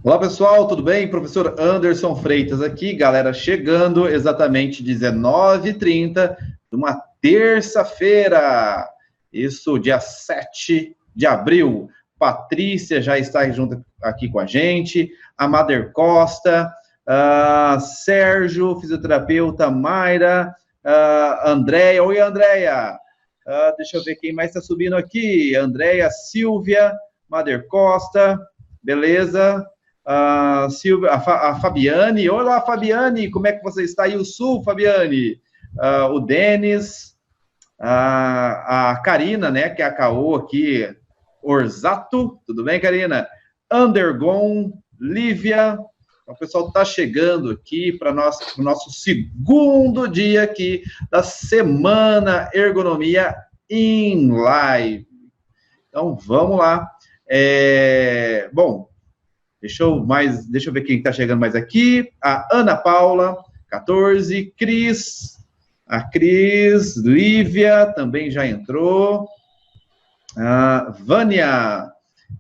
Olá pessoal, tudo bem? Professor Anderson Freitas aqui, galera, chegando exatamente 19h30 de uma terça-feira, isso, dia 7 de abril. Patrícia já está junto aqui com a gente, a Mader Costa, Sérgio, fisioterapeuta, Mayra, Andréia, oi Andréia, deixa eu ver quem mais está subindo aqui, Andréia, Silvia, Mader Costa, beleza? Silvia, a Fabiane, olá Fabiane, como é que você está aí, o Sul, Fabiane? O Denis, a Karina, né, que é a Caô aqui, Orzato, tudo bem, Karina? Andergon, Lívia, o pessoal está chegando aqui para o nosso segundo dia aqui da Semana Ergonomia em Live. Então, vamos lá. Bom, deixa eu ver quem está chegando mais aqui. A Ana Paula, 14. A Cris, Lívia também já entrou. A Vânia.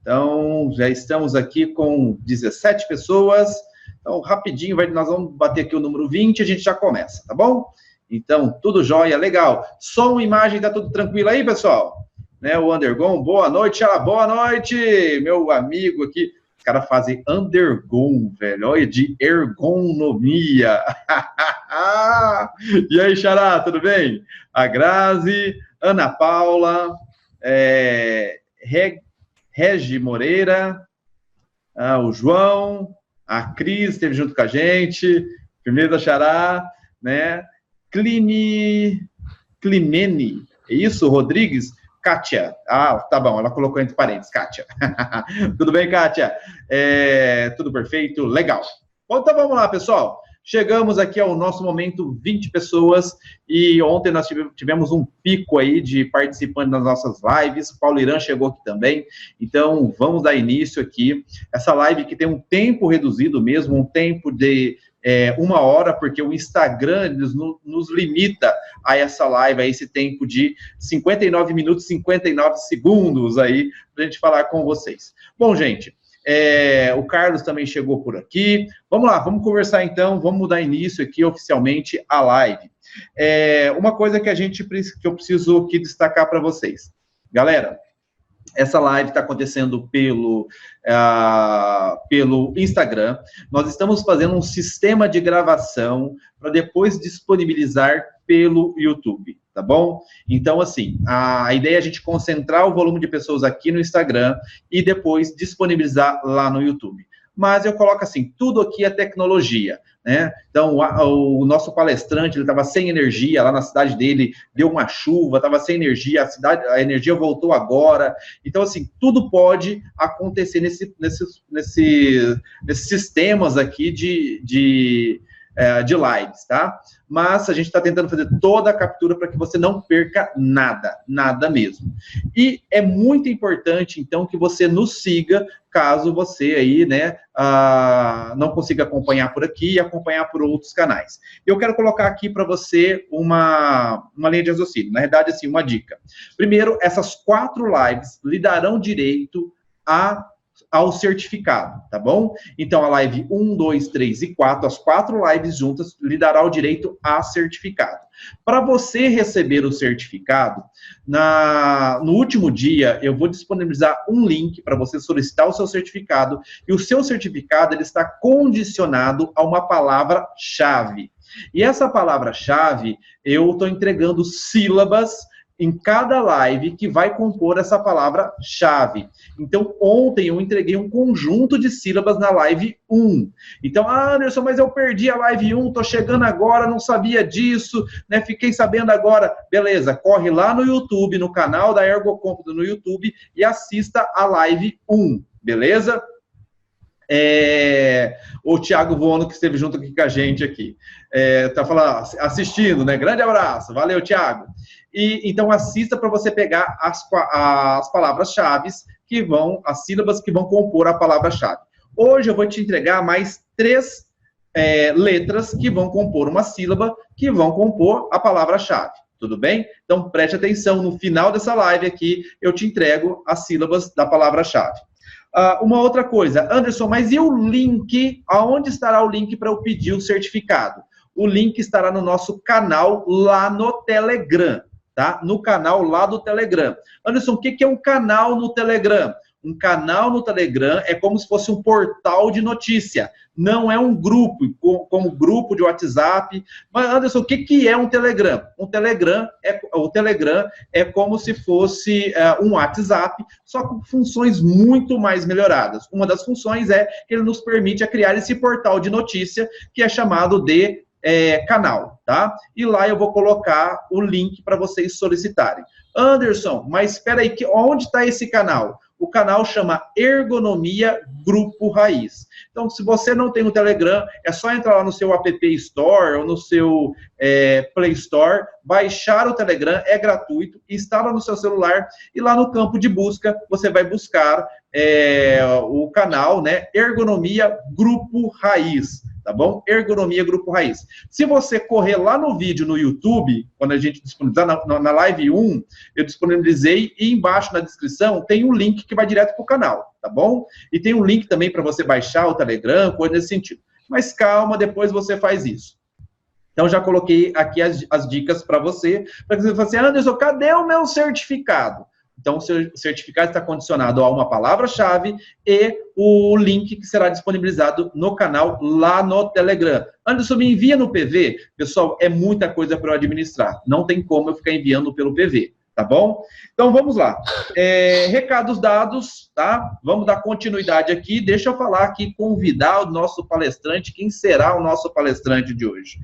Então, já estamos aqui com 17 pessoas. Então, rapidinho, nós vamos bater aqui o número 20 e a gente já começa, tá bom? Então, tudo jóia, legal. Som, imagem, tá tudo tranquilo aí, pessoal? Né, o Andergon, boa noite. Boa noite, meu amigo aqui. Os caras fazem Andergon, velho, olha, de ergonomia. E aí, Xará, tudo bem? A Grazi, Ana Paula, Regi Moreira, o João, a Cris esteve junto com a gente, firmeza, Xará, né? Climene, é isso, Rodrigues? Kátia, tá bom, ela colocou entre parênteses, Kátia. Tudo bem, Kátia? Tudo perfeito, legal. Bom, então vamos lá, pessoal. Chegamos aqui ao nosso momento 20 pessoas e ontem nós tivemos um pico aí de participantes nas nossas lives, o Paulo Irã chegou aqui também, então vamos dar início aqui. Essa live que tem um tempo reduzido mesmo, um tempo de 1 hora, porque o Instagram nos limita a essa live, a esse tempo de 59 minutos e 59 segundos aí, para a gente falar com vocês. Bom, gente, o Carlos também chegou por aqui. Vamos lá, vamos conversar então, vamos dar início aqui oficialmente à live. Uma coisa que eu preciso aqui destacar para vocês. Galera, essa live está acontecendo pelo Instagram. Nós estamos fazendo um sistema de gravação para depois disponibilizar pelo YouTube, tá bom? Então, assim, a ideia é a gente concentrar o volume de pessoas aqui no Instagram e depois disponibilizar lá no YouTube. Mas eu coloco assim, tudo aqui é tecnologia, né? Então, o nosso palestrante, ele estava sem energia, lá na cidade dele, deu uma chuva, estava sem energia, a energia voltou agora. Então, assim, tudo pode acontecer nesses sistemas aqui de lives, tá? Mas a gente está tentando fazer toda a captura para que você não perca nada mesmo. E é muito importante, então, que você nos siga, caso você aí, né, não consiga acompanhar por aqui e acompanhar por outros canais. Eu quero colocar aqui para você uma linha de raciocínio, na verdade, assim, uma dica. Primeiro, essas 4 lives lhe darão direito ao certificado, tá bom? Então, a live 1, 2, 3 e 4, as 4 lives juntas, lhe dará o direito a certificado. Para você receber o certificado, no último dia, eu vou disponibilizar um link para você solicitar o seu certificado, e o seu certificado, ele está condicionado a uma palavra-chave. E essa palavra-chave, eu estou entregando sílabas em cada live que vai compor essa palavra-chave. Então, ontem eu entreguei um conjunto de sílabas na live 1. Então, Anderson, mas eu perdi a live 1, tô chegando agora, não sabia disso, né? Fiquei sabendo agora. Beleza, corre lá no YouTube, no canal da Ergocômputo no YouTube e assista a live 1, beleza? O Thiago Vono, que esteve junto aqui com a gente aqui, tá falando, assistindo, né? Grande abraço, valeu, Thiago. Então, assista para você pegar as palavras-chave as sílabas que vão compor a palavra-chave. Hoje eu vou te entregar mais 3 letras que vão compor uma sílaba, que vão compor a palavra-chave. Tudo bem? Então, preste atenção, no final dessa live aqui, eu te entrego as sílabas da palavra-chave. Uma outra coisa, Anderson, mas e o link? Aonde estará o link para eu pedir o certificado? O link estará no nosso canal lá no Telegram, tá? No canal lá do Telegram. Anderson, o que é um canal no Telegram? Um canal no Telegram é como se fosse um portal de notícia. Não é um grupo, como grupo de WhatsApp. Mas, Anderson, o que é um Telegram? O Telegram é como se fosse um WhatsApp, só com funções muito mais melhoradas. Uma das funções é que ele nos permite criar esse portal de notícia, que é chamado de canal, tá? E lá eu vou colocar o link para vocês solicitarem. Anderson, mas espera aí, onde está esse canal? O canal chama Ergonomia Grupo Raiz. Então, se você não tem o Telegram, é só entrar lá no seu App Store ou no seu Play Store, baixar o Telegram, é gratuito, instala no seu celular e lá no campo de busca você vai buscar o canal, né, Ergonomia Grupo Raiz. Tá bom? Ergonomia Grupo Raiz. Se você correr lá no vídeo no YouTube, quando a gente disponibilizar, na live 1, eu disponibilizei e embaixo na descrição tem um link que vai direto para o canal, tá bom? E tem um link também para você baixar o Telegram, coisa nesse sentido. Mas calma, depois você faz isso. Então, já coloquei aqui as dicas para você que você fale assim, Anderson, cadê o meu certificado? Então, o seu certificado está condicionado a uma palavra-chave e o link que será disponibilizado no canal lá no Telegram. Anderson, me envia no PV? Pessoal, é muita coisa para eu administrar. Não tem como eu ficar enviando pelo PV, tá bom? Então, vamos lá. Recados dados, tá? Vamos dar continuidade aqui. Deixa eu falar aqui, convidar o nosso palestrante. Quem será o nosso palestrante de hoje?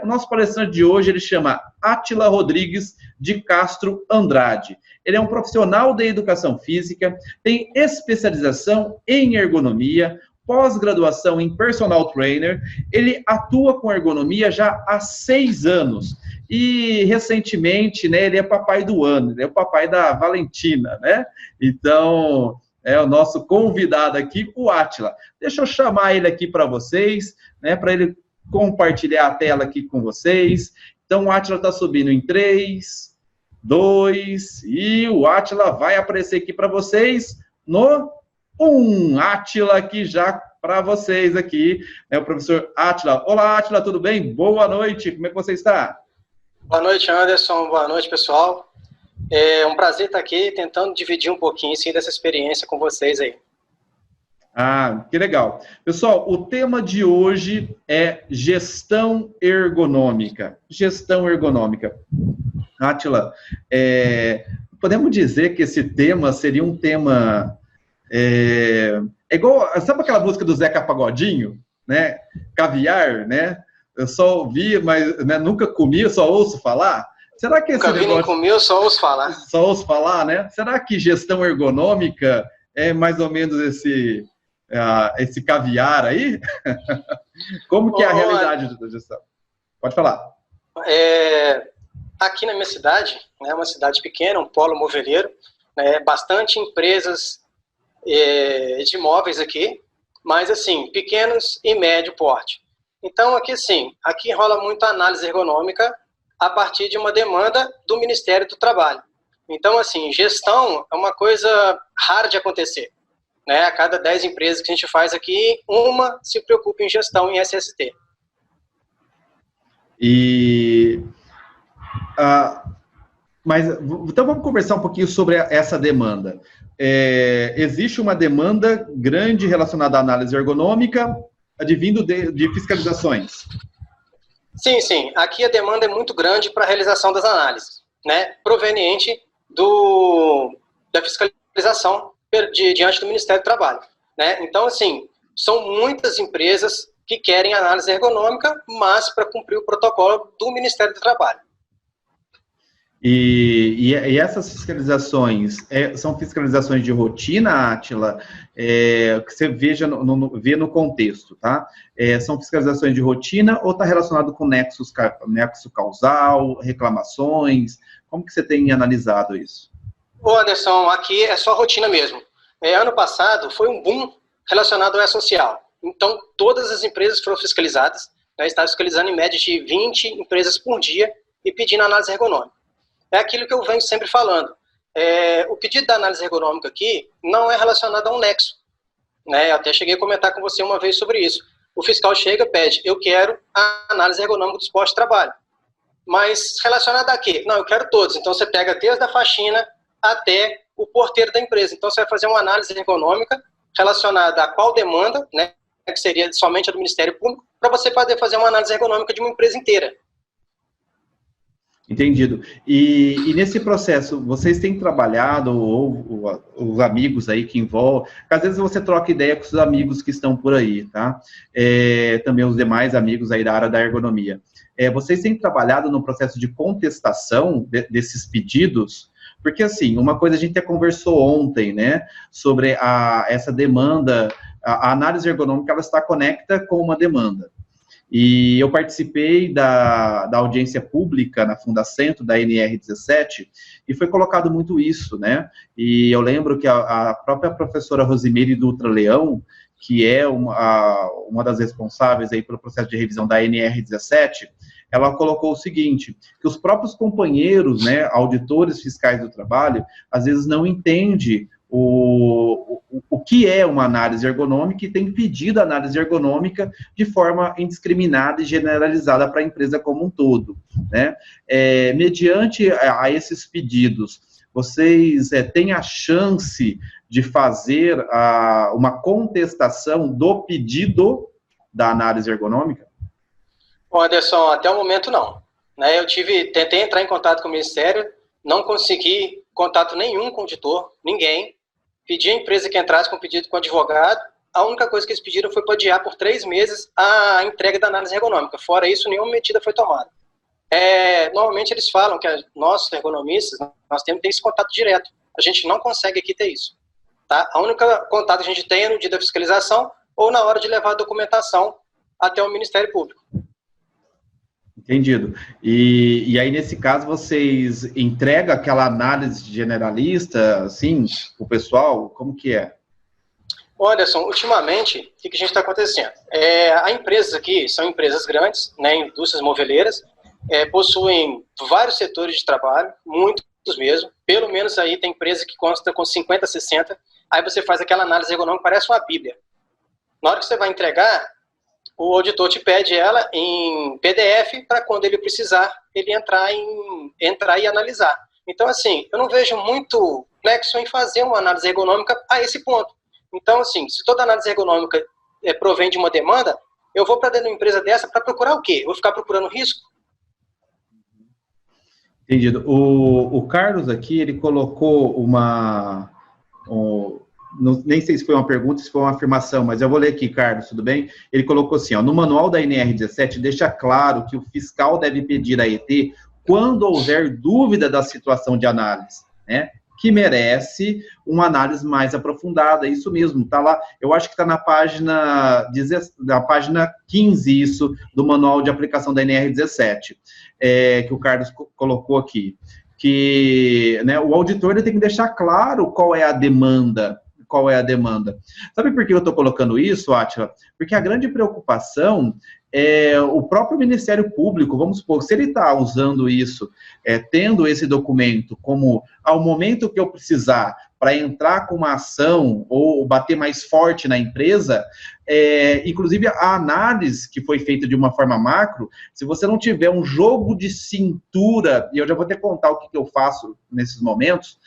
O nosso palestrante de hoje, ele chama Átila Rodrigues de Castro Andrade. Ele é um profissional de educação física, tem especialização em ergonomia, pós-graduação em personal trainer, ele atua com ergonomia já há 6 anos. E, recentemente, né, ele é papai do ano, ele é o papai da Valentina, né? Então, é o nosso convidado aqui, o Átila. Deixa eu chamar ele aqui para vocês, né, para ele compartilhar a tela aqui com vocês. Então, o Átila está subindo em 3, 2, e o Átila vai aparecer aqui para vocês no 1. Átila aqui já para vocês aqui, né, o professor Átila. Olá, Átila, tudo bem? Boa noite, como é que você está? Boa noite, Anderson. Boa noite, pessoal. É um prazer estar aqui tentando dividir um pouquinho, sim, dessa experiência com vocês aí. Ah, que legal. Pessoal, o tema de hoje é gestão ergonômica. Gestão ergonômica. Átila, podemos dizer que esse tema seria um tema... igual, sabe aquela música do Zeca Pagodinho? Né? Caviar, né? Eu só ouvi, mas né, nunca comi, eu só ouço falar. Será que esse nunca vi nem comi, eu só ouço falar. Só ouço falar, né? Será que gestão ergonômica é mais ou menos esse caviar aí? Como que é a realidade da gestão? Pode falar. Aqui na minha cidade, né, uma cidade pequena, um polo moveleiro, né, bastante empresas de imóveis aqui, mas assim, pequenos e médio porte. Então, aqui sim, aqui rola muito análise ergonômica a partir de uma demanda do Ministério do Trabalho. Então, assim, gestão é uma coisa rara de acontecer. Né? A cada 10 empresas que a gente faz aqui, uma se preocupa em gestão em SST. Então, vamos conversar um pouquinho sobre essa demanda. Existe uma demanda grande relacionada à análise ergonômica, advindo de fiscalizações. Sim, sim. Aqui a demanda é muito grande para a realização das análises, né? Proveniente da fiscalização diante do Ministério do Trabalho. Né? Então, assim, são muitas empresas que querem análise ergonômica, mas para cumprir o protocolo do Ministério do Trabalho. E essas fiscalizações são fiscalizações de rotina, Átila, que você vê no contexto, tá? São fiscalizações de rotina ou está relacionado com nexo causal, reclamações? Como que você tem analisado isso? Ô Anderson, aqui é só rotina mesmo. Ano passado foi um boom relacionado ao E-Social. Então, todas as empresas foram fiscalizadas, né, estavam fiscalizando em média de 20 empresas por dia e pedindo análise ergonômica. É aquilo que eu venho sempre falando. O pedido da análise ergonômica aqui não é relacionado a um nexo. né? Eu até cheguei a comentar com você uma vez sobre isso. O fiscal chega e pede, eu quero a análise ergonômica dos postos de trabalho. Mas relacionada a quê? Não, eu quero todos. Então você pega desde a faxina até o porteiro da empresa. Então você vai fazer uma análise ergonômica relacionada a qual demanda, né, que seria somente a do Ministério Público, para você poder fazer uma análise ergonômica de uma empresa inteira. Entendido. E nesse processo, vocês têm trabalhado, ou os amigos aí que envolvem, às vezes você troca ideia com os amigos que estão por aí, tá? Também os demais amigos aí da área da ergonomia. Vocês têm trabalhado no processo de contestação desses pedidos? Porque, assim, uma coisa a gente até conversou ontem, né, sobre essa demanda, a análise ergonômica, ela está conecta com uma demanda. E eu participei da audiência pública na Fundacentro, da NR17, e foi colocado muito isso, né? E eu lembro que a própria professora Rosimeire Dutra Leão, que é uma das responsáveis aí pelo processo de revisão da NR17, ela colocou o seguinte, que os próprios companheiros, né, auditores fiscais do trabalho, às vezes não entendem o que é uma análise ergonômica e tem pedido análise ergonômica de forma indiscriminada e generalizada para a empresa como um todo, né? Mediante a esses pedidos, vocês têm a chance de fazer uma contestação do pedido da análise ergonômica? Bom, Anderson, até o momento não. Né? Tentei entrar em contato com o Ministério, não consegui contato nenhum com o auditor, ninguém. Pedi à empresa que entrasse com pedido com o advogado. A única coisa que eles pediram foi para adiar por 3 meses a entrega da análise ergonômica. Fora isso, nenhuma medida foi tomada. Normalmente eles falam que nós, ergonomistas, nós temos que ter esse contato direto. A gente não consegue aqui ter isso. Tá? A única contato que a gente tem é no dia da fiscalização ou na hora de levar a documentação até o Ministério Público. Entendido. E aí, nesse caso, vocês entregam aquela análise generalista, assim, para o pessoal? Como que é? Anderson, ultimamente, o que a gente está acontecendo? As empresas aqui são empresas grandes, né, indústrias moveleiras, possuem vários setores de trabalho, muitos mesmo, pelo menos aí tem empresa que consta com 50, 60, aí você faz aquela análise ergonômica, parece uma bíblia. Na hora que você vai entregar, o auditor te pede ela em PDF para quando ele precisar, ele entrar e analisar. Então, assim, eu não vejo muito nexo em fazer uma análise ergonômica a esse ponto. Então, assim, se toda análise ergonômica provém de uma demanda, eu vou para dentro de uma empresa dessa para procurar o quê? Eu vou ficar procurando risco? Entendido. O Carlos aqui, ele colocou nem sei se foi uma pergunta, se foi uma afirmação, mas eu vou ler aqui, Carlos, tudo bem? Ele colocou assim, no manual da NR17 deixa claro que o fiscal deve pedir à ET quando houver dúvida da situação de análise, né? Que merece uma análise mais aprofundada, isso mesmo, tá lá, eu acho que está na página 15, isso, do manual de aplicação da NR17, que o Carlos colocou aqui, que, né, o auditor ele tem que deixar claro qual é a demanda. Sabe por que eu estou colocando isso, Átila? Porque a grande preocupação é o próprio Ministério Público, vamos supor, se ele está usando isso, tendo esse documento como, ao momento que eu precisar para entrar com uma ação ou bater mais forte na empresa, inclusive a análise que foi feita de uma forma macro, se você não tiver um jogo de cintura, e eu já vou até contar o que eu faço nesses momentos,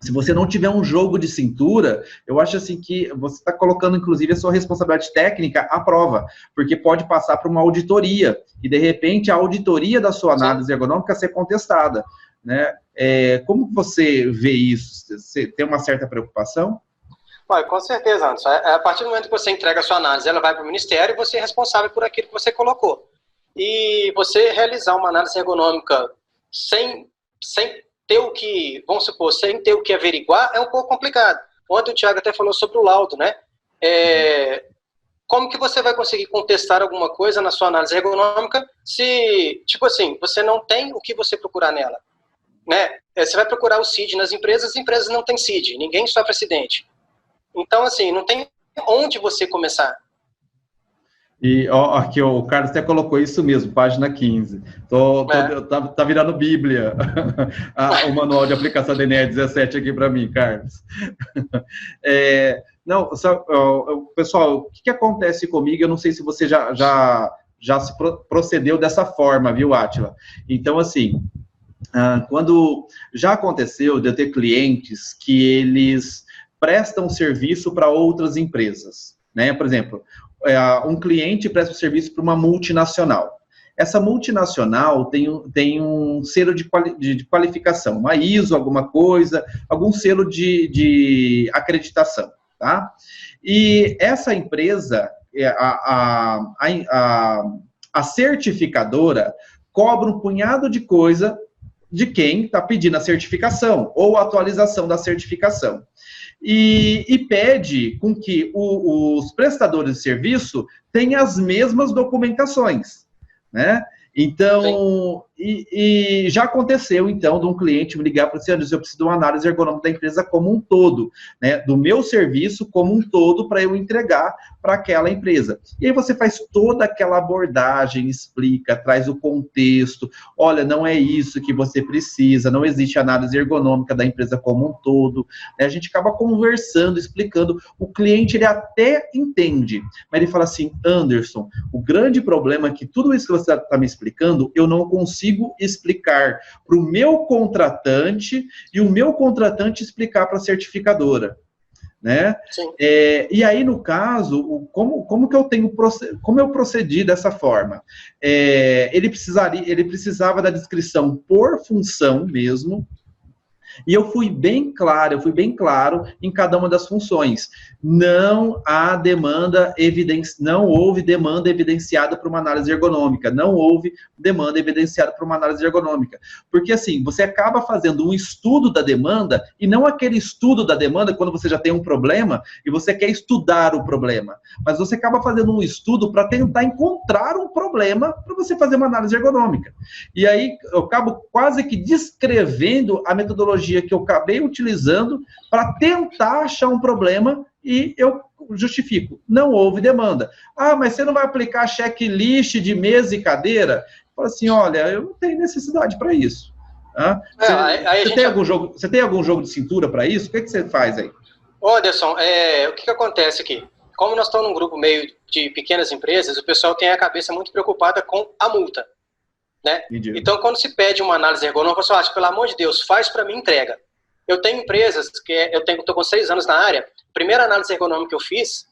se você não tiver um jogo de cintura, eu acho assim que você está colocando, inclusive, a sua responsabilidade técnica à prova, porque pode passar para uma auditoria, e, de repente, a auditoria da sua análise ergonômica ser contestada, né? Como você vê isso? Você tem uma certa preocupação? Olha, com certeza, Anderson. A partir do momento que você entrega a sua análise, ela vai para o Ministério e você é responsável por aquilo que você colocou. E você realizar uma análise ergonômica sem ter o que, vamos supor, sem ter o que averiguar, é um pouco complicado. Ontem o Thiago até falou sobre o laudo, né? Como que você vai conseguir contestar alguma coisa na sua análise ergonômica se, tipo assim, você não tem o que você procurar nela, né? Você vai procurar o CID nas empresas, as empresas não têm CID, ninguém sofre acidente. Então, assim, não tem onde você começar. E ó, aqui ó, o Carlos até colocou isso mesmo, página 15. Tá virando Bíblia o manual de aplicação da NR 17 aqui para mim, Carlos. Não, pessoal, o que acontece comigo? Eu não sei se você já se procedeu dessa forma, viu, Átila? Então, assim, quando já aconteceu de eu ter clientes que eles prestam serviço para outras empresas, né? Por exemplo, um cliente presta serviço para uma multinacional. Essa multinacional tem um selo de qualificação, uma ISO, alguma coisa, algum selo de acreditação, tá? E essa empresa, a certificadora, cobra um punhado de coisa de quem está pedindo a certificação ou a atualização da certificação. E pede com que os prestadores de serviço tenham as mesmas documentações, né? Então, e já aconteceu, então, de um cliente me ligar para você, eu preciso de uma análise ergonômica da empresa como um todo, né? Do meu serviço como um todo para eu entregar para aquela empresa. E aí você faz toda aquela abordagem, explica, traz o contexto, olha, não é isso que você precisa, não existe análise ergonômica da empresa como um todo, né? A gente acaba conversando, explicando, o cliente ele até entende, mas ele fala assim, Anderson, o grande problema é que tudo isso que você está me explicando, eu não consigo explicar para o meu contratante e o meu contratante explicar para a certificadora, né? E aí, no caso, como que eu como eu procedi dessa forma? Ele precisava da descrição por função mesmo, e eu fui bem claro em cada uma das funções. Não houve demanda evidenciada para uma análise ergonômica. Não houve demanda evidenciada para uma análise ergonômica. Porque, assim, você acaba fazendo um estudo da demanda, e não aquele estudo da demanda quando você já tem um problema e você quer estudar o problema. Mas você acaba fazendo um estudo para tentar encontrar um problema para você fazer uma análise ergonômica. E aí, eu acabo quase que descrevendo a metodologia que eu acabei utilizando para tentar achar um problema e eu justifico. Não houve demanda. Ah, mas você não vai aplicar checklist de mesa e cadeira? Fala assim, olha, eu não tenho necessidade para isso. Você tem algum jogo de cintura para isso? O que você faz aí? Anderson, o que acontece aqui? Como nós estamos num grupo meio de pequenas empresas, o pessoal tem a cabeça muito preocupada com a multa. Né? Então, quando se pede uma análise ergonômica, o pessoal acha, pelo amor de Deus, faz para mim, entrega. Eu tenho empresas que estou com 6 anos na área, a primeira análise ergonômica que eu fiz,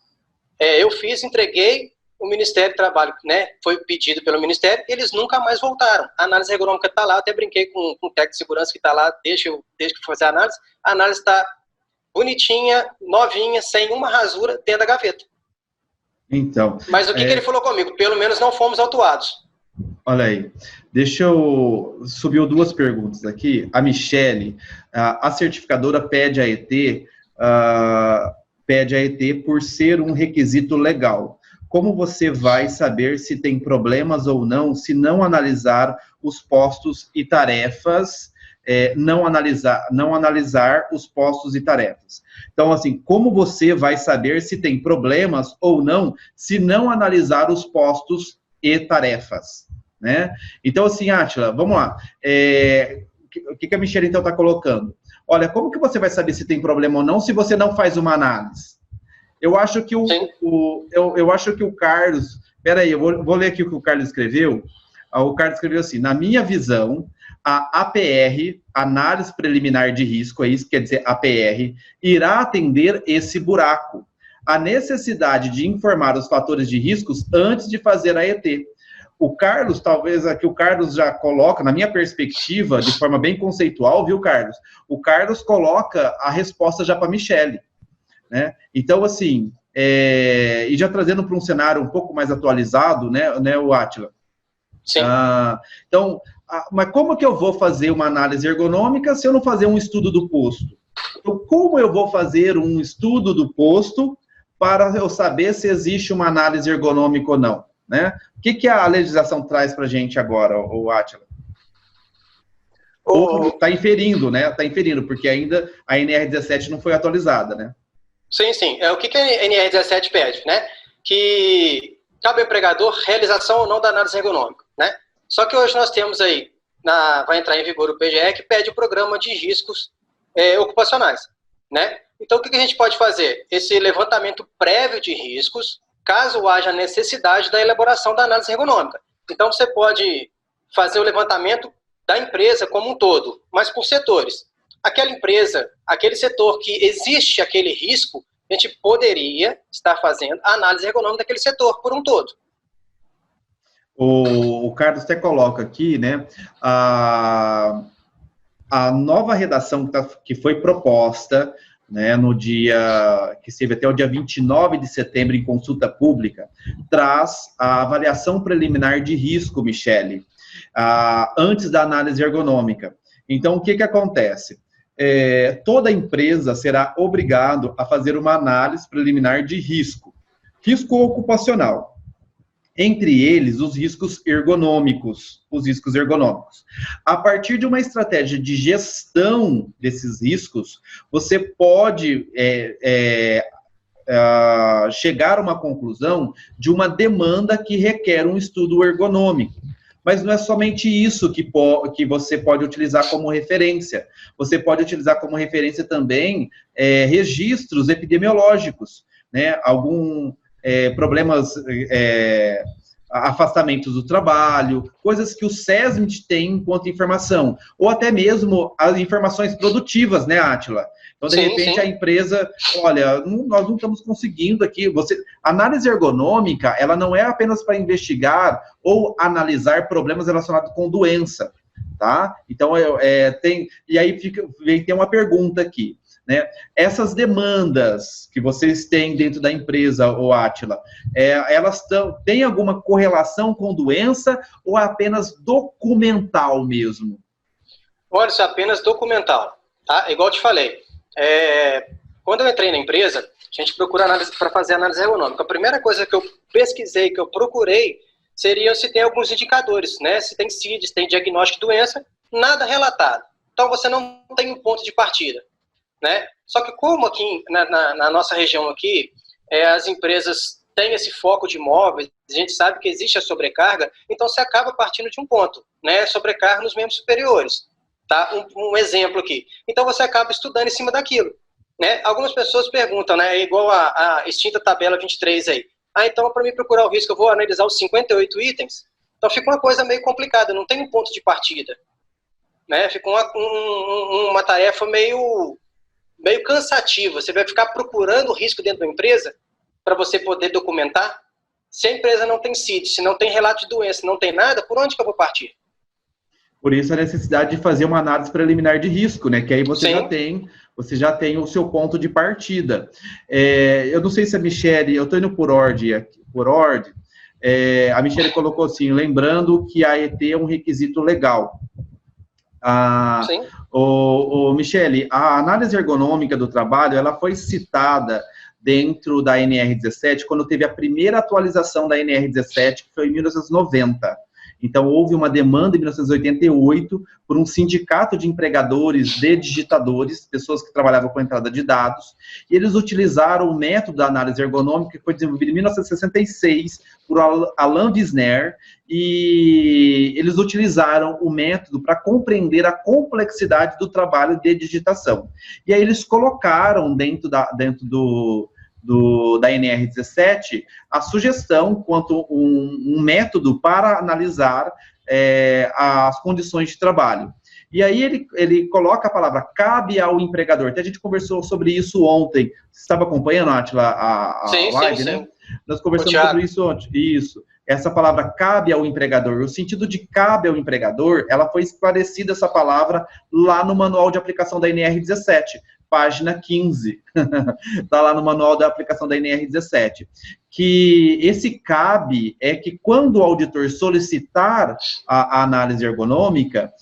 entreguei, o Ministério do Trabalho, né, foi pedido pelo Ministério, e eles nunca mais voltaram. A análise ergonômica está lá, até brinquei com o técnico de segurança que está lá, desde que eu fazer a análise está bonitinha, novinha, sem uma rasura dentro da gaveta. Então, mas o que ele falou comigo? Pelo menos não fomos autuados. Olha aí, subiu 2 perguntas aqui. A Michele, a certificadora pede a ET por ser um requisito legal. Como você vai saber se tem problemas ou não, se não analisar os postos e tarefas, não analisar os postos e tarefas? Então, assim, como você vai saber se tem problemas ou não, se não analisar os postos e tarefas, né? Então, assim, Átila, vamos lá. O que a Michelle, então, está colocando? Olha, como que você vai saber se tem problema ou não se você não faz uma análise? Eu acho que eu acho que o Carlos... Peraí, eu vou ler aqui o que o Carlos escreveu. O Carlos escreveu assim, na minha visão, a APR, Análise Preliminar de Risco, é isso que quer dizer APR, irá atender esse buraco. A necessidade de informar os fatores de riscos antes de fazer a ET. O Carlos, talvez aqui o Carlos já coloca, na minha perspectiva, de forma bem conceitual, viu, Carlos? O Carlos coloca a resposta já para a Michele, né? Então, assim, e já trazendo para um cenário um pouco mais atualizado, né o Átila? Sim. Então, mas como que eu vou fazer uma análise ergonômica se eu não fazer um estudo do posto? Então, como eu vou fazer um estudo do posto para eu saber se existe uma análise ergonômica ou não, né? O que a legislação traz para a gente agora, o Átila? Está inferindo, né? Está inferindo, porque ainda a NR17 não foi atualizada, né? Sim, sim. O que a NR17 pede, né? Que cabe ao empregador realização ou não da análise ergonômica, né? Só que hoje nós temos aí, vai entrar em vigor o PGE, que pede o programa de riscos ocupacionais, né? Então, o que a gente pode fazer? Esse levantamento prévio de riscos, caso haja necessidade da elaboração da análise ergonômica. Então, você pode fazer o levantamento da empresa como um todo, mas por setores. Aquela empresa, aquele setor que existe aquele risco, a gente poderia estar fazendo a análise ergonômica daquele setor por um todo. O Carlos até coloca aqui, né, a nova redação que foi proposta, né, no dia, que esteve até o dia 29 de setembro em consulta pública, traz a avaliação preliminar de risco, Michele, antes da análise ergonômica. Então, o que acontece? Toda empresa será obrigada a fazer uma análise preliminar de risco ocupacional. Entre eles, os riscos ergonômicos. A partir de uma estratégia de gestão desses riscos, você pode chegar a uma conclusão de uma demanda que requer um estudo ergonômico. Mas não é somente isso que você pode utilizar como referência. Você pode utilizar como referência também registros epidemiológicos, né? Problemas, afastamentos do trabalho, coisas que o SESMIT tem enquanto informação, ou até mesmo as informações produtivas, né, Átila? Então, de repente, sim. A empresa, olha, nós não estamos conseguindo aqui, análise ergonômica, ela não é apenas para investigar ou analisar problemas relacionados com doença, tá? Então, e aí tem uma pergunta aqui, né? Essas demandas que vocês têm dentro da empresa, Átila, elas têm alguma correlação com doença ou é apenas documental mesmo? Olha, isso é apenas documental, tá? Igual eu te falei, quando eu entrei na empresa, a gente procura análise para fazer análise ergonômica. A primeira coisa que eu pesquisei, que eu procurei, seria se tem alguns indicadores, né? Se tem CID, se tem diagnóstico de doença, nada relatado. Então, você não tem um ponto de partida, né? Só que como aqui na nossa região aqui, as empresas têm esse foco de imóveis, a gente sabe que existe a sobrecarga, então você acaba partindo de um ponto, né? Sobrecarga nos membros superiores, tá? Um exemplo aqui. Então você acaba estudando em cima daquilo, né? Algumas pessoas perguntam, né? Igual a extinta tabela 23 aí. Então para mim procurar o risco eu vou analisar os 58 itens. Então fica uma coisa meio complicada, não tem um ponto de partida, né? Fica uma tarefa meio cansativa. Você vai ficar procurando o risco dentro da empresa para você poder documentar. Se a empresa não tem CID, se não tem relato de doença, não tem nada, por onde que eu vou partir? Por isso a necessidade de fazer uma análise preliminar de risco, né? Que aí você já tem o seu ponto de partida. Eu não sei se a Michele, eu estou indo por ordem, a Michele colocou assim, lembrando que a ET é um requisito legal. Sim. Michele, a análise ergonômica do trabalho, ela foi citada dentro da NR17, quando teve a primeira atualização da NR17, que foi em 1990. Então, houve uma demanda em 1988 por um sindicato de empregadores de digitadores, pessoas que trabalhavam com entrada de dados, e eles utilizaram o método da análise ergonômica, que foi desenvolvido em 1966 por Alain Wisner, e eles utilizaram o método para compreender a complexidade do trabalho de digitação. E aí eles colocaram dentro da NR17 a sugestão quanto um método para analisar as condições de trabalho. E aí ele coloca a palavra cabe ao empregador. Até a gente conversou sobre isso ontem. Você estava acompanhando, Átila, a live, né? Sim. Nós conversamos sobre isso ontem. Isso. Essa palavra cabe ao empregador. O sentido de cabe ao empregador, ela foi esclarecida, essa palavra, lá no manual de aplicação da NR17. Página 15, está lá no manual da aplicação da NR17, que esse cabe é que quando o auditor solicitar a análise ergonômica,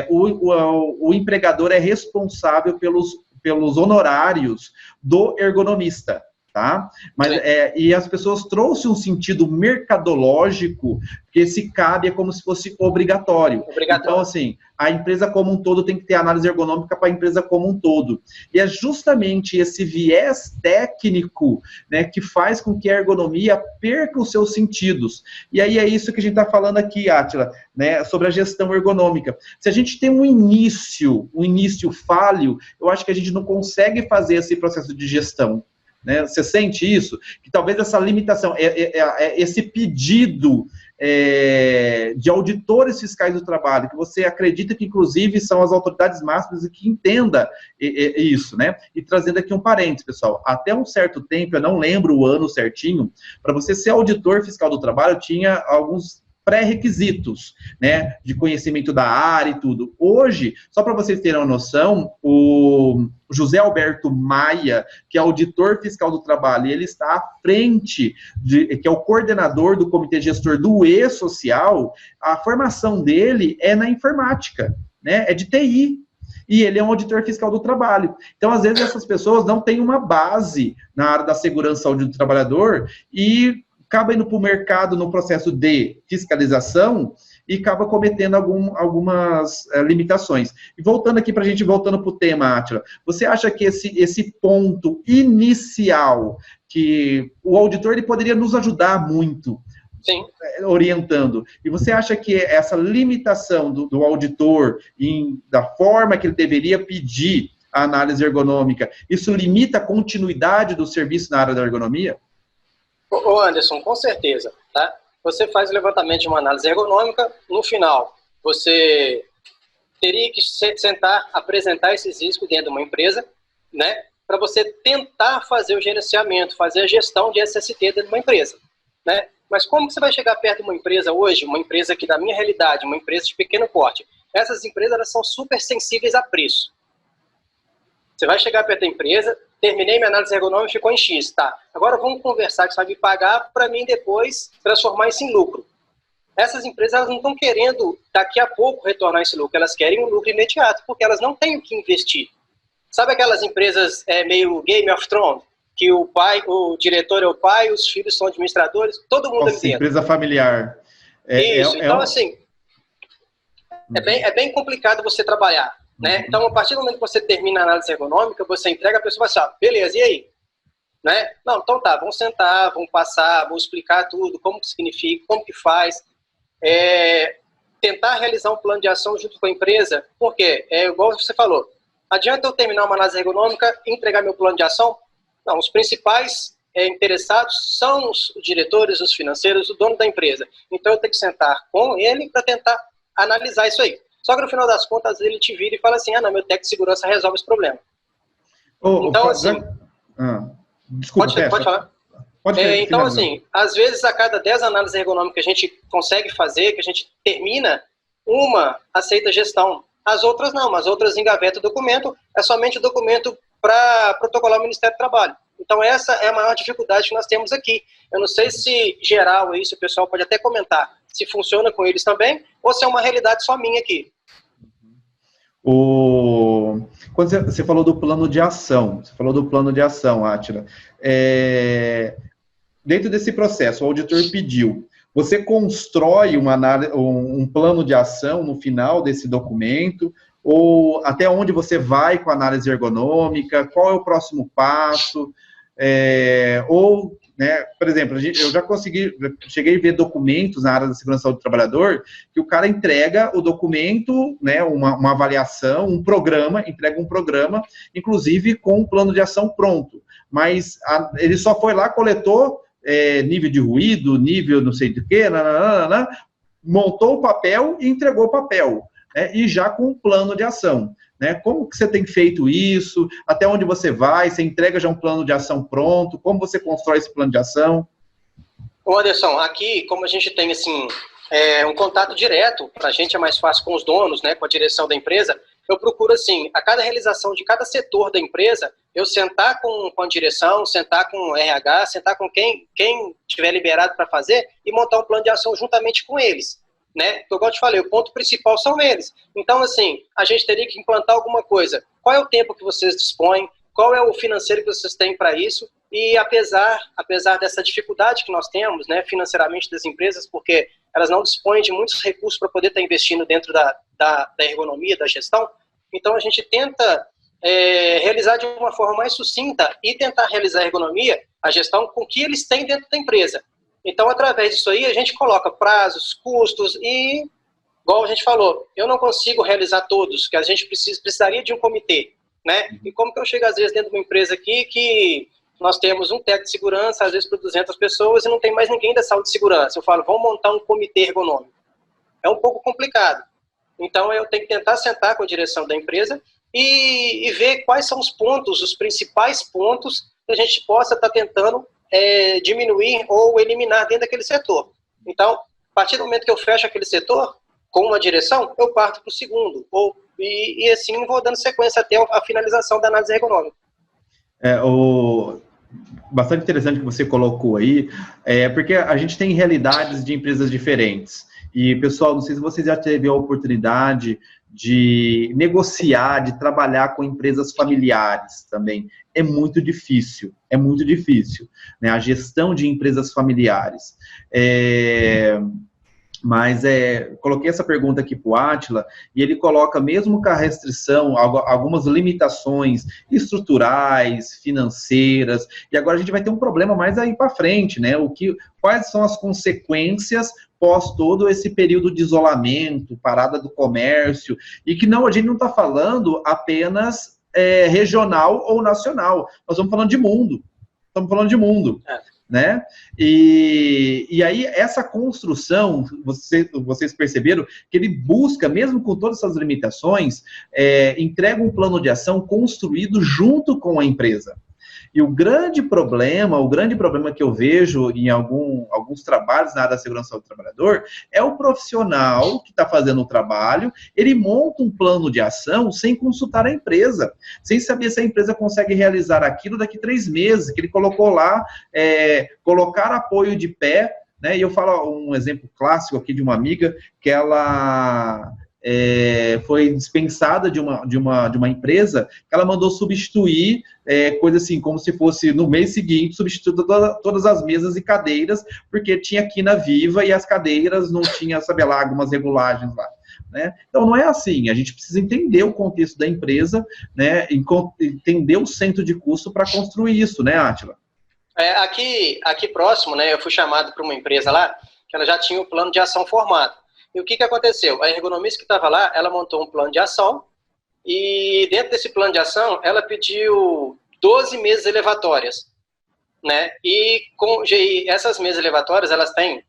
o empregador é responsável pelos honorários do ergonomista. tá? Mas, e as pessoas trouxeram um sentido mercadológico, que esse CAB é como se fosse obrigatório. Então, assim, a empresa como um todo tem que ter análise ergonômica para a empresa como um todo. E é justamente esse viés técnico, né, que faz com que a ergonomia perca os seus sentidos. E aí é isso que a gente está falando aqui, Átila, né, sobre a gestão ergonômica. Se a gente tem um início falho, eu acho que a gente não consegue fazer esse processo de gestão. Né? Você sente isso? Que talvez essa limitação, esse pedido de auditores fiscais do trabalho, que você acredita que, inclusive, são as autoridades máximas e que entenda isso, né? E trazendo aqui um parênteses, pessoal, até um certo tempo, eu não lembro o ano certinho, para você ser auditor fiscal do trabalho, tinha alguns pré-requisitos, né, de conhecimento da área e tudo. Hoje, só para vocês terem uma noção, o José Alberto Maia, que é auditor fiscal do trabalho, ele está à frente, que é o coordenador do comitê gestor do E-Social, a formação dele é na informática, né, é de TI, e ele é um auditor fiscal do trabalho. Então, às vezes, essas pessoas não têm uma base na área da segurança e saúde do trabalhador e acaba indo para o mercado no processo de fiscalização e acaba cometendo algumas limitações. E voltando aqui para a gente, voltando para o tema, Átila, você acha que esse ponto inicial, que o auditor ele poderia nos ajudar muito, sim, orientando, e você acha que essa limitação do auditor, da forma que ele deveria pedir a análise ergonômica, isso limita a continuidade do serviço na área da ergonomia? Ô Anderson, com certeza, tá? Você faz o levantamento de uma análise ergonômica, no final, você teria que sentar, apresentar esses riscos dentro de uma empresa, né? Para você tentar fazer o gerenciamento, fazer a gestão de SST dentro de uma empresa, né? Mas como que você vai chegar perto de uma empresa hoje, uma empresa que, na minha realidade, uma empresa de pequeno porte, essas empresas elas são super sensíveis a preço. Você vai chegar perto da empresa, terminei minha análise ergonômica, ficou em X, tá? Agora vamos conversar que você vai me pagar para mim depois transformar isso em lucro. Essas empresas elas não estão querendo daqui a pouco retornar esse lucro, elas querem um lucro imediato, porque elas não têm o que investir. Sabe aquelas empresas meio Game of Thrones? Que o diretor é o pai, os filhos são administradores, todo mundo ali dentro. Empresa familiar. Isso, então assim, é bem complicado você trabalhar. Né? Então, a partir do momento que você termina a análise ergonômica, você entrega, a pessoa vai assim, beleza, e aí? Né? Não, então tá, vamos sentar, vamos passar, vamos explicar tudo, como que significa, como que faz. Tentar realizar um plano de ação junto com a empresa, porque, igual você falou, adianta eu terminar uma análise ergonômica e entregar meu plano de ação? Não, os principais interessados são os diretores, os financeiros, o dono da empresa. Então, eu tenho que sentar com ele para tentar analisar isso aí. Só que no final das contas ele te vira e fala assim, não, meu técnico de segurança resolve esse problema. Então, assim... Desculpa, pode falar. Então, assim, às vezes a cada 10 análises ergonômicas que a gente consegue fazer, que a gente termina, uma aceita gestão. As outras não, as outras engavetam o documento, é somente o documento para protocolar o Ministério do Trabalho. Então, essa é a maior dificuldade que nós temos aqui. Eu não sei se geral isso, o pessoal pode até comentar, se funciona com eles também, ou se é uma realidade só minha aqui. Quando você falou do plano de ação, Átila, dentro desse processo, o auditor pediu, você constrói um plano de ação no final desse documento, ou até onde você vai com a análise ergonômica, qual é o próximo passo, ou, né, por exemplo, eu já cheguei a ver documentos na área da segurança do trabalhador, que o cara entrega o documento, né, uma avaliação, entrega um programa, inclusive com um plano de ação pronto, mas ele só foi lá, coletou nível de ruído, nível não sei do que, montou o papel e entregou o papel, e já com um plano de ação. Né? Como que você tem feito isso? Até onde você vai? Você entrega já um plano de ação pronto? Como você constrói esse plano de ação? Ô Anderson, aqui, como a gente tem assim, um contato direto, para a gente é mais fácil com os donos, né, com a direção da empresa, eu procuro assim, a cada realização de cada setor da empresa, eu sentar com a direção, sentar com o RH, sentar com quem tiver liberado para fazer e montar um plano de ação juntamente com eles. Né? Então, como eu te falei, o ponto principal são eles. Então, assim, a gente teria que implantar alguma coisa. Qual é o tempo que vocês dispõem? qual é o financeiro que vocês têm para isso, e apesar dessa dificuldade que nós temos, né, financeiramente das empresas, porque elas não dispõem de muitos recursos para poder estar investindo dentro da ergonomia, da gestão, então a gente tenta realizar de uma forma mais sucinta e tentar realizar a ergonomia, a gestão, com o que eles têm dentro da empresa. Então, através disso aí, a gente coloca prazos, custos e, igual a gente falou, eu não consigo realizar todos, que a gente precisaria de um comitê, né? E como que eu chego, às vezes, dentro de uma empresa aqui que nós temos um técnico de segurança, às vezes, para 200 pessoas e não tem mais ninguém da saúde de segurança. Eu falo, vamos montar um comitê ergonômico. É um pouco complicado. Então, eu tenho que tentar sentar com a direção da empresa e ver quais são os pontos, os principais pontos que a gente possa estar tentando diminuir ou eliminar dentro daquele setor. Então, a partir do momento que eu fecho aquele setor, com uma direção, eu parto para o segundo, e assim vou dando sequência até a finalização da análise ergonômica. Bastante interessante que você colocou aí, porque a gente tem realidades de empresas diferentes. E, pessoal, não sei se você já teve a oportunidade de negociar, de trabalhar com empresas familiares também. É muito difícil, né? A gestão de empresas familiares. Mas coloquei essa pergunta aqui para o Átila, e ele coloca, mesmo com a restrição, algumas limitações estruturais, financeiras, e agora a gente vai ter um problema mais aí para frente, né? Quais são as consequências pós todo esse período de isolamento, parada do comércio, e que a gente não está falando apenas regional ou nacional, nós estamos falando de mundo, né? E aí, essa construção, vocês perceberam que ele busca, mesmo com todas essas limitações, entrega um plano de ação construído junto com a empresa. E o grande problema que eu vejo em alguns trabalhos na área da segurança do trabalhador é o profissional que está fazendo o trabalho, ele monta um plano de ação sem consultar a empresa, sem saber se a empresa consegue realizar aquilo daqui 3 meses, que ele colocou lá, colocar apoio de pé, né? E eu falo um exemplo clássico aqui de uma amiga, que ela foi dispensada de uma empresa, que ela mandou substituir, coisa assim, como se fosse no mês seguinte, substituir todas as mesas e cadeiras, porque tinha quina viva e as cadeiras não tinha, sabe lá, algumas regulagens lá, né? Então, não é assim, a gente precisa entender o contexto da empresa, né? Entender o centro de custo para construir isso, né, Átila? Aqui próximo, né, eu fui chamado para uma empresa lá, que ela já tinha o plano de ação formado. E o que aconteceu? A ergonomista que estava lá, ela montou um plano de ação, e dentro desse plano de ação, ela pediu 12 mesas elevatórias, né? E essas mesas elevatórias, elas têm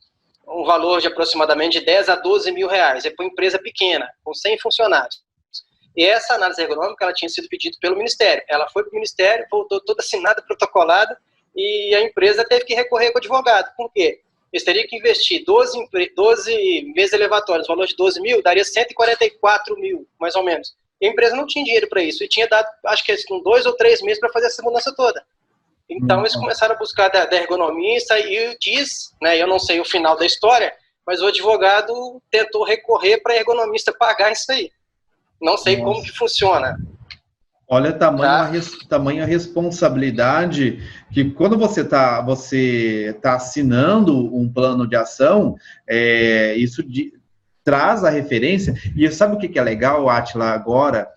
um valor de aproximadamente 10 a 12 mil reais. É para uma empresa pequena, com 100 funcionários. E essa análise ergonômica, ela tinha sido pedida pelo Ministério. Ela foi para o Ministério, voltou toda assinada, protocolada, e a empresa teve que recorrer com o advogado. Por quê? Eles teriam que investir 12 mesas elevatórias, o valor de 12 mil, daria 144 mil, mais ou menos. E a empresa não tinha dinheiro para isso, e tinha dado, acho que com 2 ou 3 meses para fazer essa mudança toda. Então, eles começaram a buscar da ergonomista, e diz, né, eu não sei o final da história, mas o advogado tentou recorrer para a ergonomista pagar isso aí. Não sei como que funciona. Olha, tamanha responsabilidade, que quando você tá assinando um plano de ação, isso traz a referência. E sabe o que é legal, Átila, agora?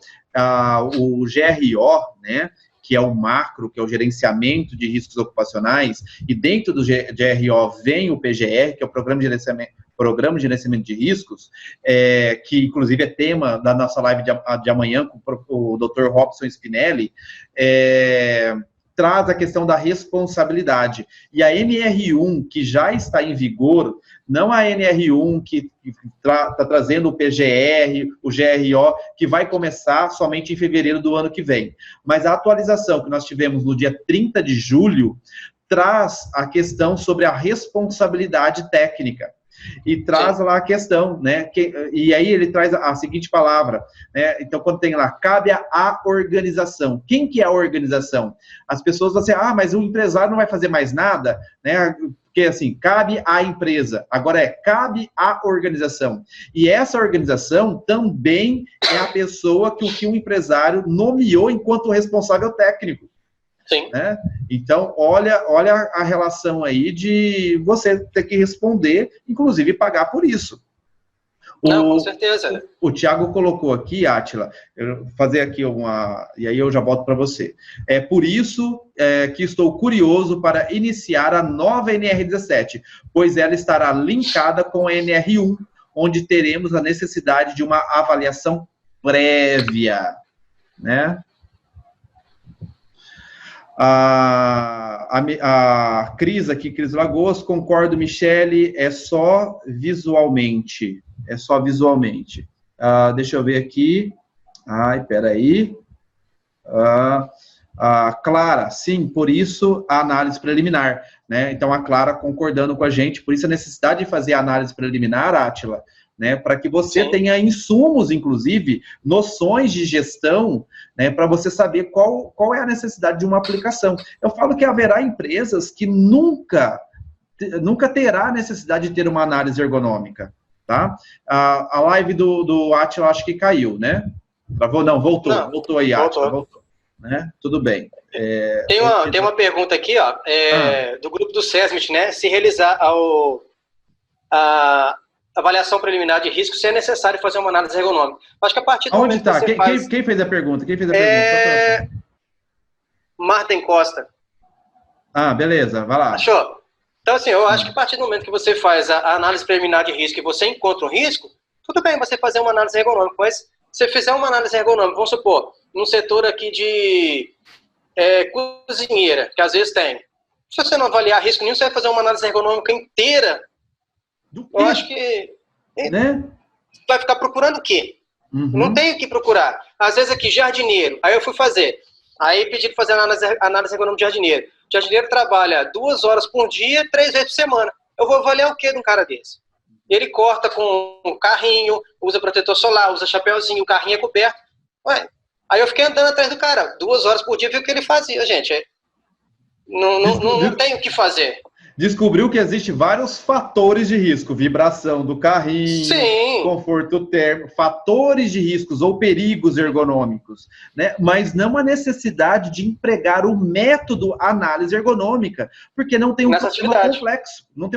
O GRO, né, que é o macro, que é o gerenciamento de riscos ocupacionais, e dentro do GRO vem o PGR, que é o Programa de Gerenciamento de Riscos, que inclusive é tema da nossa live de amanhã com o Dr. Robson Spinelli, traz a questão da responsabilidade. E a NR1, que já está em vigor, não a NR1 que está trazendo o PGR, o GRO, que vai começar somente em fevereiro do ano que vem. Mas a atualização que nós tivemos no dia 30 de julho traz a questão sobre a responsabilidade técnica. E traz lá a questão, né? E aí ele traz a seguinte palavra, né? Então, quando tem lá, cabe à organização. Quem que é a organização? As pessoas vão dizer, mas o empresário não vai fazer mais nada, né? Porque, assim, cabe à empresa. Agora cabe à organização. E essa organização também é a pessoa que o empresário nomeou enquanto responsável técnico. Sim. Né? Então, olha a relação aí de você ter que responder, inclusive pagar por isso. Não, com certeza. O Thiago colocou aqui, Átila, eu vou fazer aqui e aí eu já volto para você. É por isso que estou curioso para iniciar a nova NR17, pois ela estará linkada com a NR1, onde teremos a necessidade de uma avaliação prévia, né? A Cris aqui, Cris Lagos, concordo, Michele, é só visualmente. Deixa eu ver aqui. Peraí. Clara, sim, por isso a análise preliminar, né? Então, a Clara concordando com a gente, por isso a necessidade de fazer a análise preliminar, Átila, né, para que você tenha insumos, inclusive, noções de gestão, né, para você saber qual é a necessidade de uma aplicação. Eu falo que haverá empresas que nunca terá necessidade de ter uma análise ergonômica, tá? A live do Átila acho que caiu, né? Travou? Não, voltou aí, Átila, voltou. Né? Tudo bem. Tem uma pergunta aqui, ó, do grupo do SESMIT, né? Se realizar a avaliação preliminar de risco, se é necessário fazer uma análise ergonômica. Acho que a partir do momento que você faz... Quem fez a pergunta? Martin Costa. Beleza, vai lá. Achou? Então, assim, eu acho que a partir do momento que você faz a análise preliminar de risco e você encontra um risco, tudo bem você fazer uma análise ergonômica, mas se você fizer uma análise ergonômica, vamos supor, num setor aqui de cozinheira, que às vezes tem, se você não avaliar risco nenhum, você vai fazer uma análise ergonômica inteira. Eu acho que né? Vai ficar procurando o quê? Não tem o que procurar. Às vezes aqui, jardineiro, aí eu fui fazer. Aí pedi para fazer análise ergonômica de jardineiro. O jardineiro trabalha 2 horas por dia, 3 vezes por semana. Eu vou avaliar o quê de um cara desse? Ele corta com um carrinho, usa protetor solar, usa chapéuzinho, o carrinho é coberto. Ué, aí eu fiquei andando atrás do cara, 2 horas por dia, vi o que ele fazia, gente. Não tem o que fazer. Descobriu que existe vários fatores de risco, vibração do carrinho, sim, conforto térmico, fatores de riscos ou perigos ergonômicos, né? Mas não a necessidade de empregar o método análise ergonômica, porque não tem um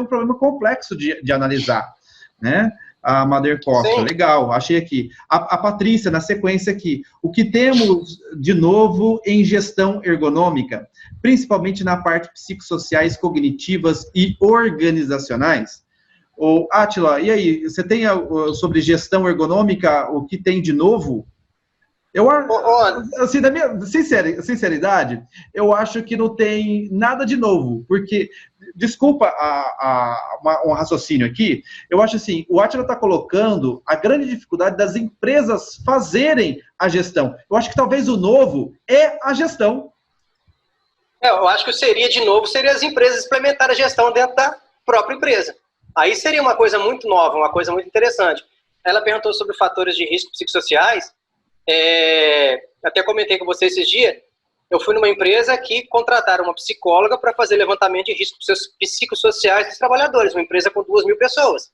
problema complexo de analisar, né? A Mader Costa, sim. Legal, achei aqui. A Patrícia, na sequência aqui, o que temos de novo em gestão ergonômica, principalmente na parte psicossociais, cognitivas e organizacionais? Átila, e aí, você tem sobre gestão ergonômica, o que tem de novo? Assim, da minha sinceridade, eu acho que não tem nada de novo, porque, desculpa um raciocínio aqui, eu acho assim, o Átila está colocando a grande dificuldade das empresas fazerem a gestão. Eu acho que talvez o novo é a gestão. Eu acho que seria as empresas implementarem a gestão dentro da própria empresa. Aí seria uma coisa muito nova, uma coisa muito interessante. Ela perguntou sobre fatores de risco psicossociais. Até comentei com você esses dias, eu fui numa empresa que contrataram uma psicóloga para fazer levantamento de riscos psicossociais dos trabalhadores, uma empresa com 2.000 pessoas.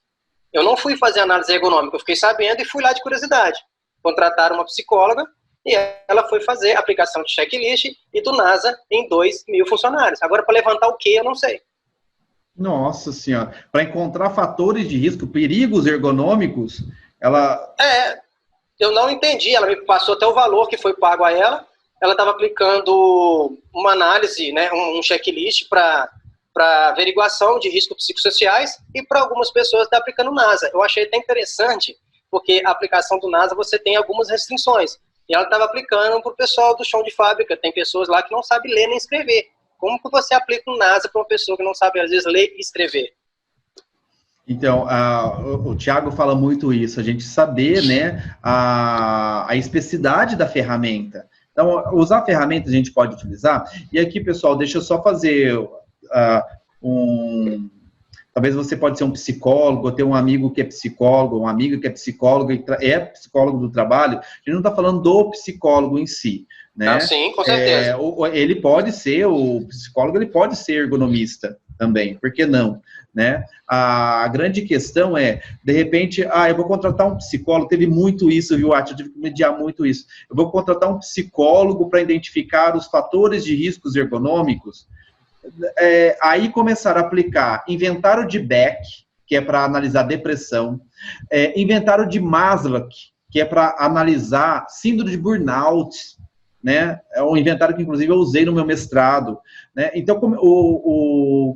Eu não fui fazer análise ergonômica, eu fiquei sabendo e fui lá de curiosidade. Contrataram uma psicóloga e ela foi fazer a aplicação de checklist e do NASA em 2.000 funcionários. Agora, para levantar o que, eu não sei. Nossa Senhora, para encontrar fatores de risco, perigos ergonômicos, ela... Eu não entendi, ela me passou até o valor que foi pago a ela. Ela estava aplicando uma análise, né, um checklist para averiguação de riscos psicossociais e para algumas pessoas está aplicando o NASA. Eu achei até interessante, porque a aplicação do NASA você tem algumas restrições. E ela estava aplicando para o pessoal do chão de fábrica. Tem pessoas lá que não sabem ler nem escrever. Como que você aplica um NASA para uma pessoa que não sabe, às vezes, ler e escrever? Então, o Thiago fala muito isso, a gente saber, né, a especificidade da ferramenta. Então, usar a ferramenta a gente pode utilizar. E aqui, pessoal, deixa eu só fazer Talvez você pode ser um psicólogo, ou ter um amigo que é psicólogo, uma amiga que é psicóloga e é psicólogo do trabalho. A gente não está falando do psicólogo em si, né? Ah, sim, com certeza. Ele pode ser, o psicólogo, ele pode ser ergonomista também, por que não? Né? A grande questão é, de repente, eu vou contratar um psicólogo, teve muito isso, viu, Ati? Eu tive que mediar muito isso. Eu vou contratar um psicólogo para identificar os fatores de riscos ergonômicos. Aí começaram a aplicar inventário de Beck, que é para analisar depressão, inventário de Maslach, que é para analisar síndrome de burnout, né? É um inventário que, inclusive, eu usei no meu mestrado, né? Então,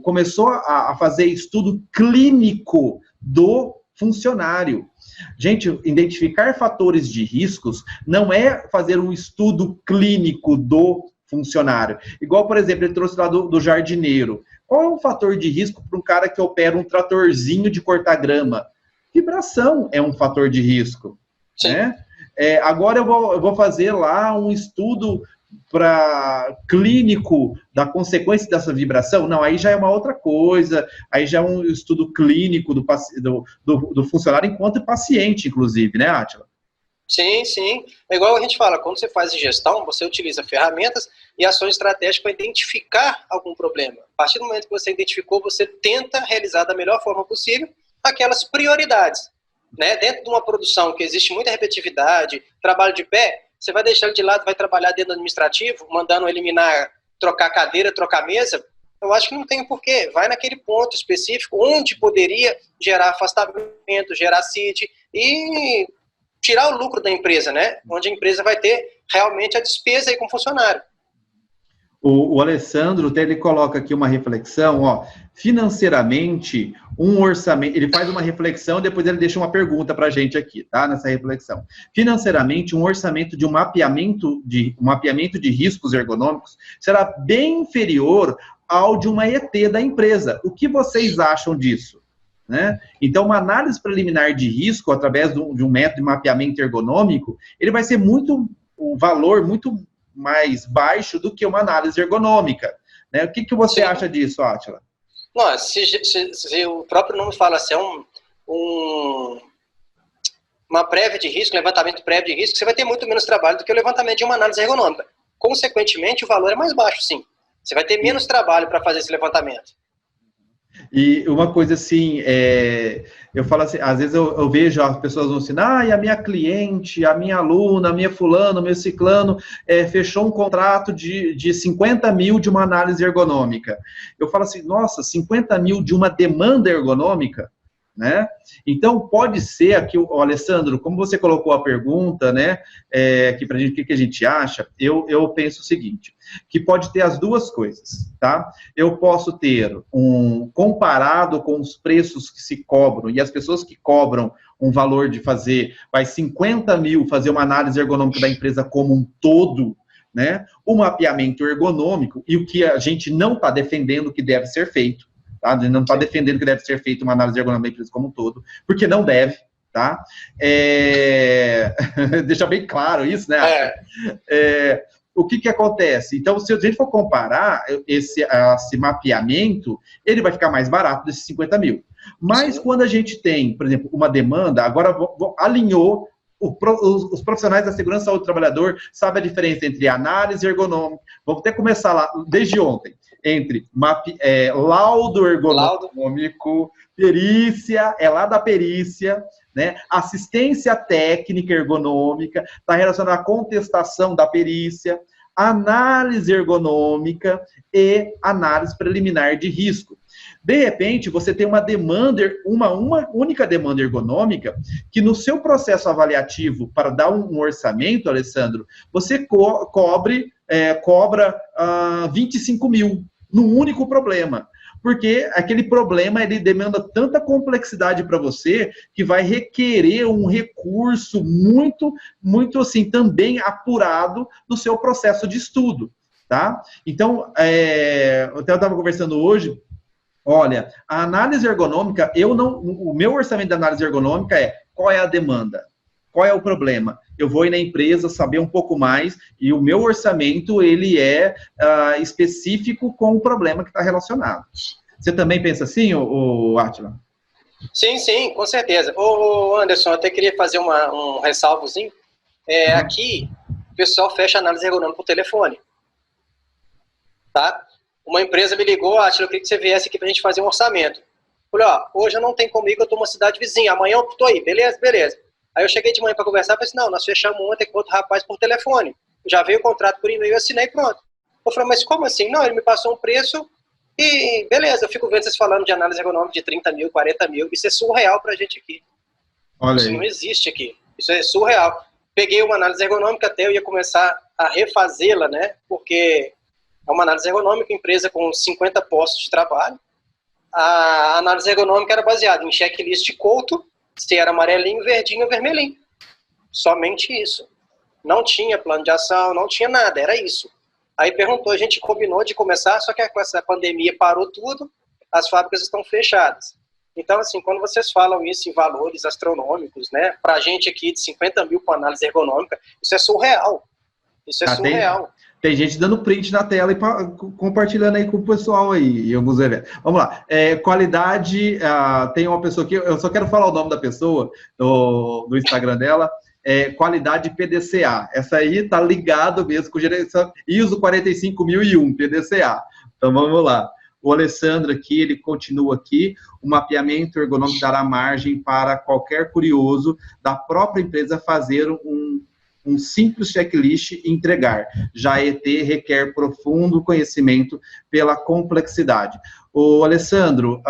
começou a fazer estudo clínico do funcionário. Gente, identificar fatores de riscos não é fazer um estudo clínico do funcionário. Igual, por exemplo, ele trouxe lá do jardineiro. Qual é um fator de risco para um cara que opera um tratorzinho de cortar grama? Vibração é um fator de risco. Sim. Né? Agora eu vou fazer lá um estudo clínico da consequência dessa vibração. Não, aí já é uma outra coisa, aí já é um estudo clínico do funcionário enquanto paciente, inclusive, né, Átila? Sim, sim. É igual a gente fala, quando você faz gestão, você utiliza ferramentas e ações estratégicas para identificar algum problema. A partir do momento que você identificou, você tenta realizar da melhor forma possível aquelas prioridades. Né? Dentro de uma produção que existe muita repetitividade, trabalho de pé, você vai deixando de lado, vai trabalhar dentro do administrativo, mandando eliminar, trocar cadeira, trocar mesa. Eu acho que não tem porquê. Vai naquele ponto específico onde poderia gerar afastamento, gerar CID e tirar o lucro da empresa, né? Onde a empresa vai ter realmente a despesa aí com o funcionário. O Alessandro, ele coloca aqui uma reflexão, ó, financeiramente, um orçamento, ele faz uma reflexão, depois ele deixa uma pergunta para a gente aqui, tá? Nessa reflexão. Financeiramente, um orçamento de um mapeamento de riscos ergonômicos será bem inferior ao de uma ET da empresa. O que vocês acham disso? Né? Então, uma análise preliminar de risco, através de um método de mapeamento ergonômico, ele vai ser um valor muito mais baixo do que uma análise ergonômica. Né? O que você acha disso, Átila? Se o próprio nome fala assim, uma prévia de risco, levantamento prévio de risco, você vai ter muito menos trabalho do que o levantamento de uma análise ergonômica. Consequentemente, o valor é mais baixo, sim. Você vai ter menos trabalho para fazer esse levantamento. E uma coisa assim, eu falo assim, às vezes eu vejo as pessoas vão assim, e a minha cliente, a minha aluna, a minha fulano, o meu ciclano, fechou um contrato de 50 mil de uma análise ergonômica. Eu falo assim, nossa, 50 mil de uma demanda ergonômica? Né? Então, pode ser aqui, Alessandro, como você colocou a pergunta, né, aqui pra gente, o que a gente acha, eu penso o seguinte, que pode ter as duas coisas, tá? Eu posso ter comparado com os preços que se cobram, e as pessoas que cobram um valor de fazer, 50 mil, fazer uma análise ergonômica da empresa como um todo, né, o mapeamento ergonômico, e o que a gente não está defendendo que deve ser feito, tá? A gente não está defendendo que deve ser feita uma análise ergonômica da empresa como um todo, porque não deve, tá? Deixa bem claro isso, né? O que acontece? Então, se a gente for comparar esse mapeamento, ele vai ficar mais barato desses 50 mil. Mas Sim. Quando a gente tem, por exemplo, uma demanda, agora alinhou, os profissionais da segurança e saúde do trabalhador sabem a diferença entre análise ergonômica, vamos até começar lá, desde ontem, entre laudo ergonômico, perícia, lá da perícia, né? Assistência técnica ergonômica, está relacionada à contestação da perícia, análise ergonômica e análise preliminar de risco. De repente, você tem uma demanda, uma única demanda ergonômica, que no seu processo avaliativo, para dar um orçamento, Alessandro, você cobra 25 mil num único problema. Porque aquele problema, ele demanda tanta complexidade para você, que vai requerer um recurso muito, muito, assim, também apurado no seu processo de estudo, tá? Então, eu estava conversando hoje, olha, a análise ergonômica, o meu orçamento de análise ergonômica qual é a demanda? Qual é o problema? Eu vou ir na empresa saber um pouco mais e o meu orçamento, ele é específico com o problema que está relacionado. Você também pensa assim, o Átila? Sim, sim, com certeza. Ô Anderson, eu até queria fazer um ressalvozinho. Aqui, o pessoal fecha análise ergonômica por telefone. Tá? Uma empresa me ligou, Átila, eu queria que você viesse aqui pra gente fazer um orçamento. Falei, ó, hoje eu não tenho comigo, eu tô numa cidade vizinha, amanhã eu tô aí, beleza, beleza. Aí eu cheguei de manhã para conversar, falei assim, não, nós fechamos ontem com outro rapaz por telefone. Já veio o contrato por e-mail, eu assinei e pronto. Eu falei, mas como assim? Não, ele me passou um preço e beleza, eu fico vendo vocês falando de análise ergonômica de 30 mil, 40 mil, isso é surreal pra gente aqui. Olha isso aí. Não existe aqui, isso é surreal. Peguei uma análise ergonômica, até eu ia começar a refazê-la, né, porque é uma análise ergonômica, empresa com 50 postos de trabalho. A análise ergonômica era baseada em checklist de Couto, se era amarelinho, verdinho ou vermelhinho. Somente isso. Não tinha plano de ação, não tinha nada, era isso. Aí perguntou, a gente combinou de começar, só que com essa pandemia parou tudo, as fábricas estão fechadas. Então, assim, quando vocês falam isso em valores astronômicos, né, pra gente aqui de 50 mil com análise ergonômica, isso é surreal. Isso é surreal. Tem gente dando print na tela e compartilhando aí com o pessoal aí, em alguns eventos. Vamos lá. Qualidade, tem uma pessoa aqui, eu só quero falar o nome da pessoa, do Instagram dela, qualidade PDCA. Essa aí tá ligado mesmo com ISO 45001, PDCA. Então vamos lá. O Alessandro aqui, ele continua aqui, o mapeamento ergonômico dará margem para qualquer curioso da própria empresa fazer um simples checklist e entregar. Já ET requer profundo conhecimento pela complexidade. Ô, Alessandro,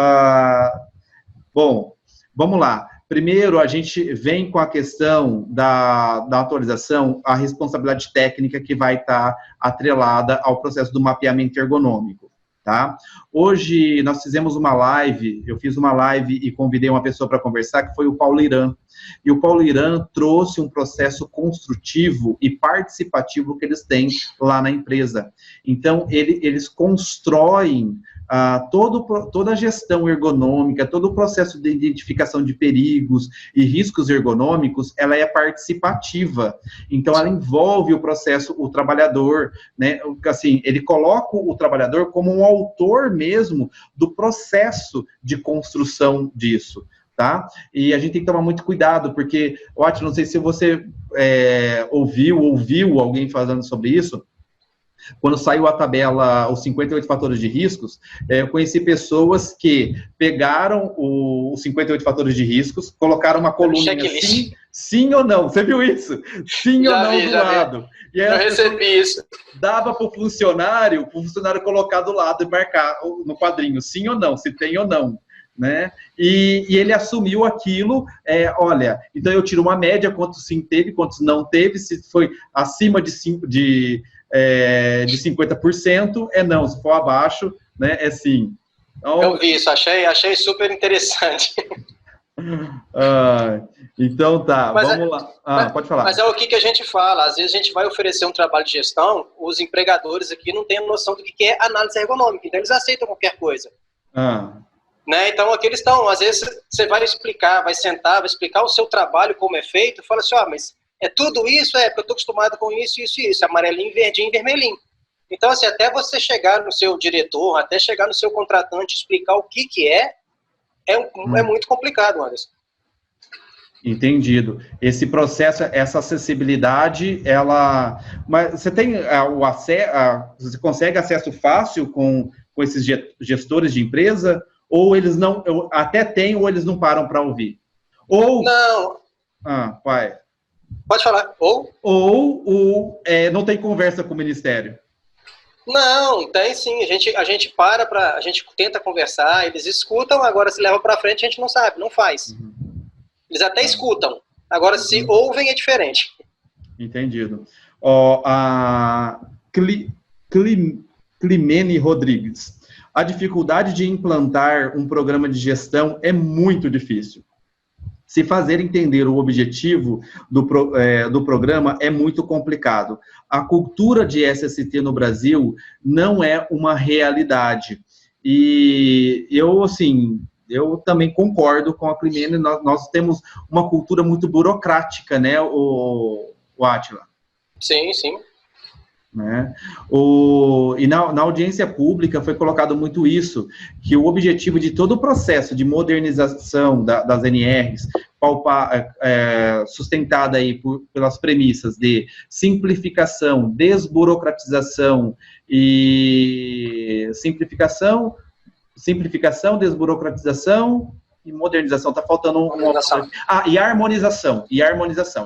bom, vamos lá. Primeiro, a gente vem com a questão da atualização, a responsabilidade técnica que vai estar atrelada ao processo do mapeamento ergonômico. Tá? Hoje nós fizemos uma live, eu fiz uma live e convidei uma pessoa para conversar, que foi o Paulo Irã. E o Paulo Irã trouxe um processo construtivo e participativo que eles têm lá na empresa. Então, eles constroem toda a gestão ergonômica, todo o processo de identificação de perigos e riscos ergonômicos, ela é participativa. Então, ela envolve o processo, o trabalhador, né? Assim, ele coloca o trabalhador como um autor mesmo do processo de construção disso. Tá? E a gente tem que tomar muito cuidado, porque, Átila, não sei se você ouviu alguém falando sobre isso. Quando saiu a tabela, os 58 fatores de riscos, eu conheci pessoas que pegaram os 58 fatores de riscos, colocaram uma coluna assim, sim ou não. Você viu isso? Sim ou não do lado. E aí eu recebi isso. Dava para o funcionário colocar do lado e marcar no quadrinho, sim ou não, se tem ou não. Né? E ele assumiu aquilo, olha, então eu tiro uma média, quantos sim teve, quantos não teve, se foi acima de 50%, não, se for abaixo, né, é sim. Então, eu vi isso, achei super interessante. Então tá, vamos lá. Pode falar. Mas é o que a gente fala, às vezes a gente vai oferecer um trabalho de gestão, os empregadores aqui não têm noção do que é análise ergonômica, então eles aceitam qualquer coisa. Né? Então, aqui eles estão, às vezes você vai explicar, vai sentar, vai explicar o seu trabalho, como é feito, fala assim, mas é tudo isso? Porque eu estou acostumado com isso, isso e isso, amarelinho, verdinho, vermelhinho. Então, assim, até você chegar no seu diretor, até chegar no seu contratante, explicar o que é muito complicado, Anderson. Entendido. Esse processo, essa acessibilidade, mas você tem o acesso, você consegue acesso fácil com esses gestores de empresa? Ou eles não, até têm, ou eles não param para ouvir? Ou... Não. Pai. Pode falar. Ou não tem conversa com o Ministério? Não, tem sim. A gente a gente tenta conversar, eles escutam, agora se leva para frente, a gente não sabe, não faz. Eles até escutam. Agora, se ouvem, é diferente. Entendido. A Climene Rodrigues. A dificuldade de implantar um programa de gestão é muito difícil. Se fazer entender o objetivo do programa é muito complicado. A cultura de SST no Brasil não é uma realidade. E eu também concordo com a Climene, nós temos uma cultura muito burocrática, né, o Átila? Sim, sim. Né? E na audiência pública foi colocado muito isso, que o objetivo de todo o processo de modernização das NRs, sustentada aí pelas premissas de simplificação, desburocratização e simplificação, desburocratização e modernização. Está faltando e harmonização.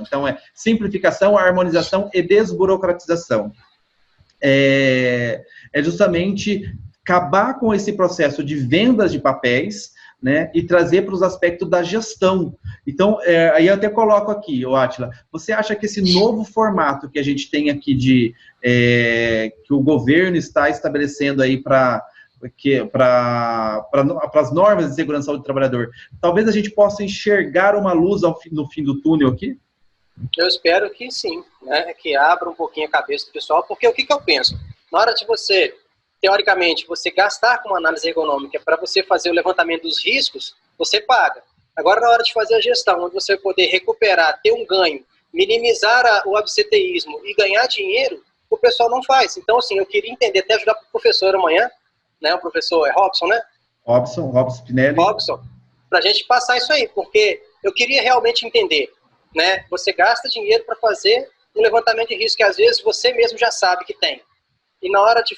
Então, simplificação, harmonização e desburocratização. É justamente acabar com esse processo de vendas de papéis, né, e trazer para os aspectos da gestão. Então, aí eu até coloco aqui, Átila, você acha que esse novo formato que a gente tem aqui que o governo está estabelecendo aí para as normas de segurança do trabalhador, talvez a gente possa enxergar uma luz no fim do túnel aqui? Eu espero que sim, né? Que abra um pouquinho a cabeça do pessoal, porque o que eu penso? Na hora de você, teoricamente, você gastar com uma análise ergonômica para você fazer o levantamento dos riscos, você paga. Agora, na hora de fazer a gestão, onde você vai poder recuperar, ter um ganho, minimizar o absenteísmo e ganhar dinheiro, o pessoal não faz. Então, assim, eu queria entender, até ajudar o professor amanhã, né? O professor Robson, né? Robson Spinelli. Robson, para a gente passar isso aí, porque eu queria realmente entender, né? Você gasta dinheiro para fazer um levantamento de risco que às vezes você mesmo já sabe que tem. E na hora de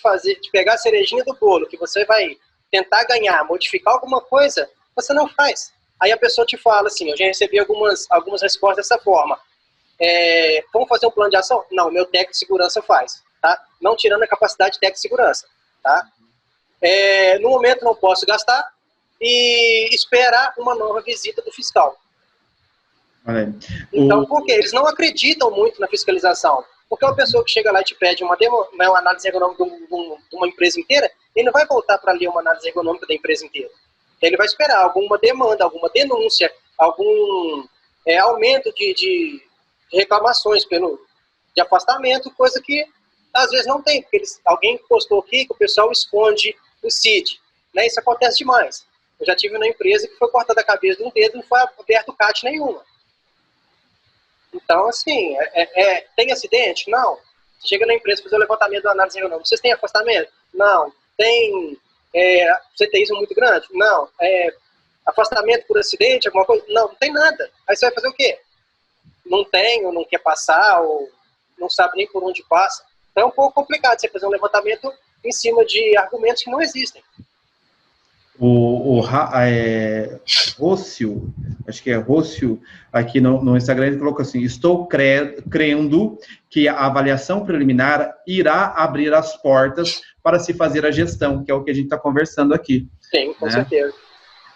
pegar a cerejinha do bolo, que você vai tentar ganhar, modificar alguma coisa, você não faz. Aí a pessoa te fala assim, eu já recebi algumas respostas dessa forma. Vamos fazer um plano de ação? Não, meu técnico de segurança faz, tá? Não tirando a capacidade de técnico de segurança, tá? No momento não posso gastar e esperar uma nova visita do fiscal. Então, por quê? Eles não acreditam muito na fiscalização. Porque uma pessoa que chega lá e te pede uma análise ergonômica de uma empresa inteira, ele não vai voltar para ler uma análise ergonômica da empresa inteira. Ele vai esperar alguma demanda, alguma denúncia, algum aumento de reclamações de afastamento, coisa que às vezes não tem, porque alguém postou aqui que o pessoal esconde o CID. Né? Isso acontece demais. Eu já tive uma empresa que foi cortada a cabeça de um dedo e não foi aberto CAT nenhuma. Então, assim, tem acidente? Não. Você chega na empresa para fazer o levantamento da análise ergonômica. Vocês têm afastamento? Não. Tem CTIsmo muito grande? Não. Afastamento por acidente, alguma coisa? Não, não tem nada. Aí você vai fazer o quê? Não tem, ou não quer passar, ou não sabe nem por onde passa. Então é um pouco complicado você fazer um levantamento em cima de argumentos que não existem. Rócio, acho que é Rócio, aqui no Instagram, ele colocou assim: estou crendo que a avaliação preliminar irá abrir as portas para se fazer a gestão, que é o que a gente está conversando aqui. Sim, com certeza.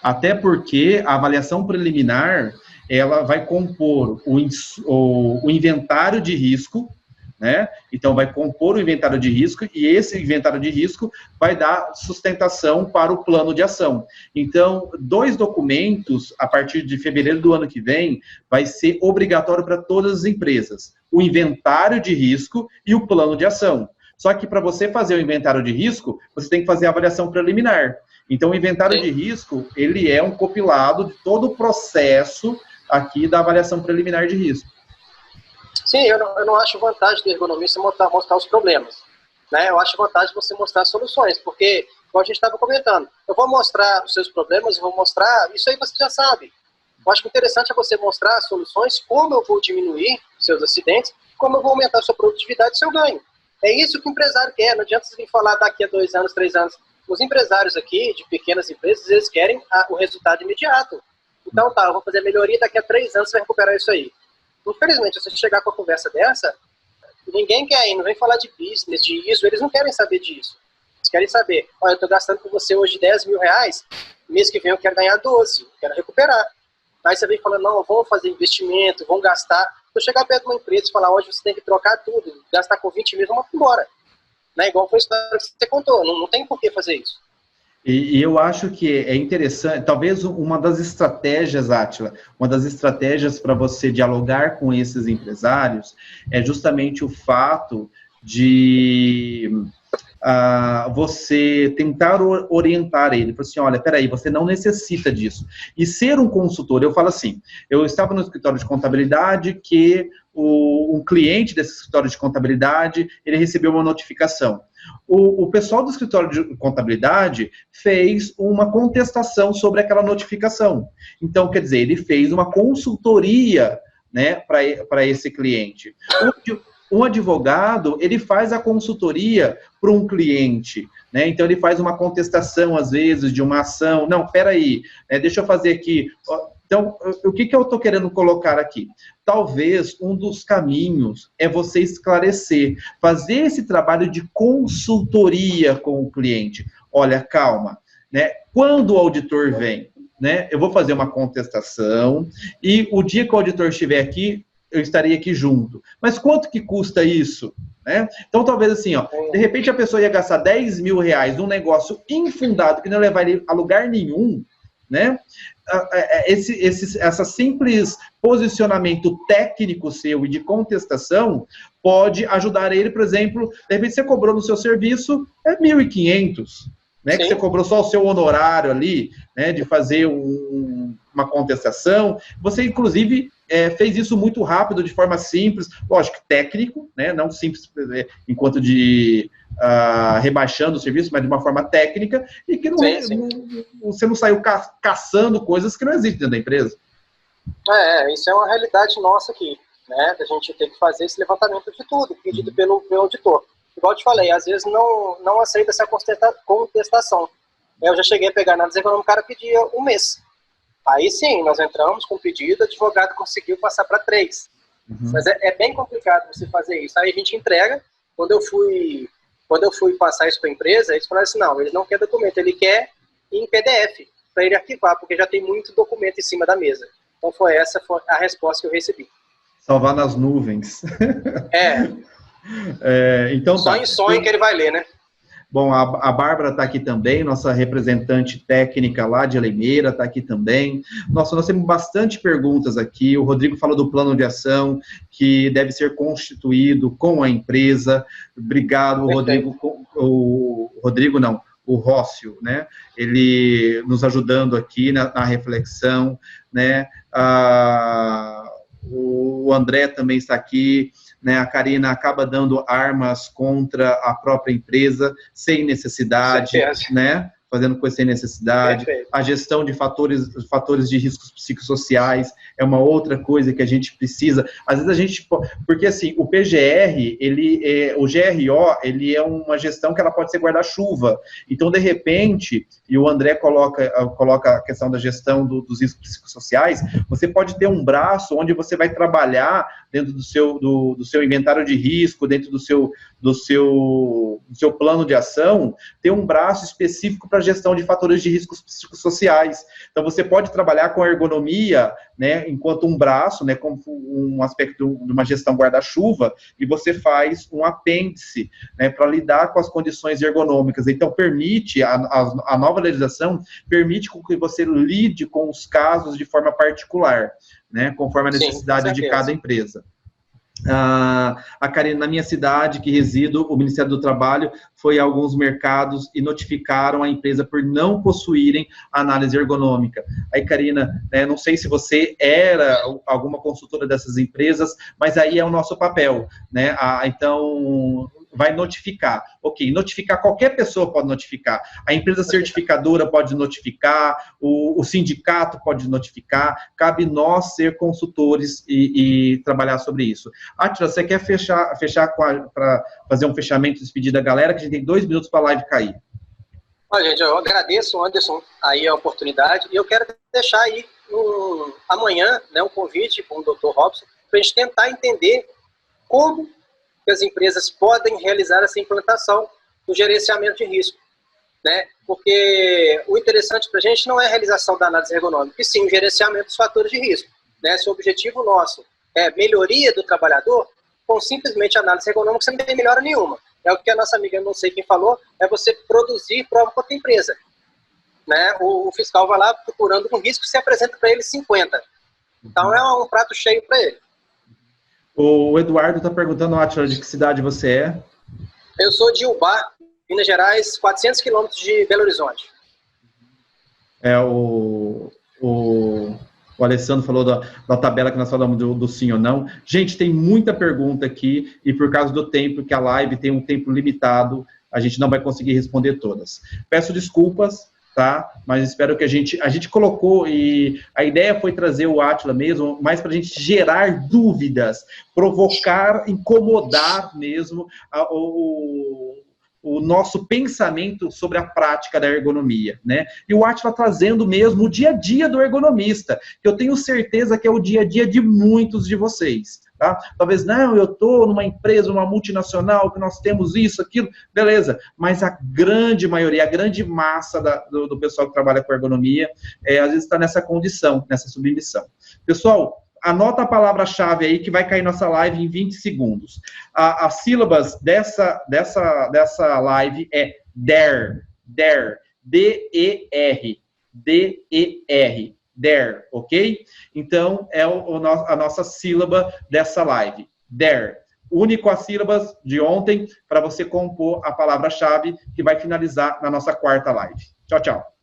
Até porque a avaliação preliminar, ela vai compor o inventário de risco, né? Então, vai compor o inventário de risco e esse inventário de risco vai dar sustentação para o plano de ação. Então, 2 documentos, a partir de fevereiro do ano que vem, vai ser obrigatório para todas as empresas. O inventário de risco e o plano de ação. Só que para você fazer o inventário de risco, você tem que fazer a avaliação preliminar. Então, o inventário de risco, ele é um compilado de todo o processo aqui da avaliação preliminar de risco. Sim, eu não acho vantagem do ergonomista mostrar os problemas. Né? Eu acho vantagem você mostrar soluções, porque, como a gente estava comentando, eu vou mostrar os seus problemas, eu vou mostrar, isso aí você já sabe. Eu acho que o interessante é você mostrar as soluções, como eu vou diminuir seus acidentes, como eu vou aumentar a sua produtividade e seu ganho. É isso que o empresário quer, não adianta você vir falar daqui a 2 anos, 3 anos. Os empresários aqui, de pequenas empresas, eles querem o resultado imediato. Então tá, eu vou fazer melhoria, daqui a 3 anos você vai recuperar isso aí. Infelizmente, se você chegar com a conversa dessa, ninguém quer ir, não vem falar de business, de ISO, eles não querem saber disso. Eles querem saber, olha, eu estou gastando com você hoje R$10 mil, mês que vem eu quero ganhar 12, quero recuperar. Aí você vem falando, não, vamos fazer investimento, vamos gastar. Se eu chegar perto de uma empresa e falar, hoje você tem que trocar tudo, gastar com 20 mil, vamos embora. Né? Igual foi a história que você contou, não tem por que fazer isso. E eu acho que é interessante, talvez uma das estratégias, Átila, uma das estratégias para você dialogar com esses empresários é justamente o fato de você tentar orientar ele, falar assim, olha, peraí, você não necessita disso. E ser um consultor, eu falo assim, eu estava no escritório de contabilidade que um cliente desse escritório de contabilidade, ele recebeu uma notificação. O pessoal do escritório de contabilidade fez uma contestação sobre aquela notificação. Então, quer dizer, ele fez uma consultoria, né, para esse cliente. Um advogado, ele faz a consultoria para um cliente, né? Então, ele faz uma contestação, às vezes, de uma ação. Não, peraí, deixa eu fazer aqui. Então, o que eu estou querendo colocar aqui? Talvez um dos caminhos é você esclarecer, fazer esse trabalho de consultoria com o cliente. Olha, calma, né? Quando o auditor vem, né, eu vou fazer uma contestação e o dia que o auditor estiver aqui, eu estaria aqui junto. Mas quanto que custa isso? Né? Então, talvez assim, ó, de repente a pessoa ia gastar 10 mil reais num negócio infundado que não ia levar ele a lugar nenhum, né? Essa simples posicionamento técnico seu e de contestação pode ajudar ele, por exemplo, de repente você cobrou no seu serviço 1.500, né? Que você cobrou só o seu honorário ali, né? De fazer uma contestação. Você, inclusive, fez isso muito rápido, de forma simples, lógico, técnico, né? Não simples enquanto de rebaixando o serviço, mas de uma forma técnica, e que você não saiu caçando coisas que não existem dentro da empresa. Isso é uma realidade nossa aqui, né? A gente tem que fazer esse levantamento de tudo, pedido pelo auditor. Igual eu te falei, às vezes não aceita essa contestação. Eu já cheguei a pegar na Econômica, o cara pedia 1 mês. Aí sim, nós entramos com o pedido, o advogado conseguiu passar para 3. Mas é bem complicado você fazer isso. Aí a gente entrega. Quando eu fui passar isso para a empresa, eles falaram assim, não, ele não quer documento, ele quer em PDF, para ele arquivar, porque já tem muito documento em cima da mesa. Então essa foi a resposta que eu recebi. Salvar nas nuvens. Então, só em sonho que ele vai ler, né? Bom, a Bárbara está aqui também, nossa representante técnica lá de Limeira está aqui também. Nossa, nós temos bastante perguntas aqui. O Rodrigo falou do plano de ação que deve ser constituído com a empresa. Obrigado, Rodrigo. O Rócio, né? Ele nos ajudando aqui na reflexão, né? O André também está aqui, né? A Karina acaba dando armas contra a própria empresa sem necessidade, né? Fazendo coisa sem necessidade. Perfeito. A gestão de fatores de riscos psicossociais é uma outra coisa que a gente precisa. Às vezes a gente... Porque, assim, o PGR, o GRO, ele é uma gestão que ela pode ser guarda-chuva. Então, de repente, e o André coloca a questão da gestão dos riscos psicossociais, você pode ter um braço onde você vai trabalhar dentro do seu inventário de risco, dentro do seu plano de ação, ter um braço específico para gestão de fatores de riscos psicossociais. Então, você pode trabalhar com a ergonomia, né, enquanto um braço, né, como um aspecto de uma gestão guarda-chuva, e você faz um apêndice, né, para lidar com as condições ergonômicas. Então, a nova legislação permite que você lide com os casos de forma particular, né, conforme a necessidade de cada empresa. A Karina, na minha cidade, que resido, o Ministério do Trabalho foi a alguns mercados e notificaram a empresa por não possuírem análise ergonômica. Aí, Karina, não sei se você era alguma consultora dessas empresas, mas aí é o nosso papel, né? Então, vai notificar. Ok, notificar, qualquer pessoa pode notificar. A empresa certificadora pode notificar, o sindicato pode notificar, cabe nós ser consultores e trabalhar sobre isso. Átila, você quer fechar para fazer um fechamento, despedir da galera, que a gente tem 2 minutos para a live cair. Olha, gente, eu agradeço, Anderson, aí a oportunidade, e eu quero deixar aí amanhã, né, um convite com o Dr. Robson, para a gente tentar entender como que as empresas podem realizar essa implantação do gerenciamento de risco, né? Porque o interessante para a gente não é a realização da análise ergonômica, e sim o gerenciamento dos fatores de risco, né? Se o objetivo nosso é melhoria do trabalhador, com simplesmente análise ergonômica você não tem melhora nenhuma. É o que a nossa amiga, não sei quem falou, é você produzir prova contra a empresa, né? O fiscal vai lá procurando um risco e se apresenta para ele 50. Então é um prato cheio para ele. O Eduardo está perguntando, Átila, de que cidade você é? Eu sou de Ubá, Minas Gerais, 400 quilômetros de Belo Horizonte. O Alessandro falou da tabela que nós falamos do sim ou não. Gente, tem muita pergunta aqui e por causa do tempo, que a live tem um tempo limitado, a gente não vai conseguir responder todas. Peço desculpas, tá? Mas espero que a gente colocou, e a ideia foi trazer o Átila mesmo, mais para a gente gerar dúvidas, provocar, incomodar mesmo o nosso pensamento sobre a prática da ergonomia, né? E o Átila trazendo mesmo o dia a dia do ergonomista, que eu tenho certeza que é o dia a dia de muitos de vocês, tá? Talvez, não, eu estou numa empresa, uma multinacional, que nós temos isso, aquilo, beleza, mas a grande maioria, a grande massa do pessoal que trabalha com ergonomia, às vezes está nessa condição, nessa submissão. Pessoal, anota a palavra-chave aí que vai cair nossa live em 20 segundos. As sílabas dessa live é DER, D-E-R, D-E-R, DER, ok? Então, é a nossa sílaba dessa live, DER. Único as sílabas de ontem para você compor a palavra-chave que vai finalizar na nossa quarta live. Tchau, tchau.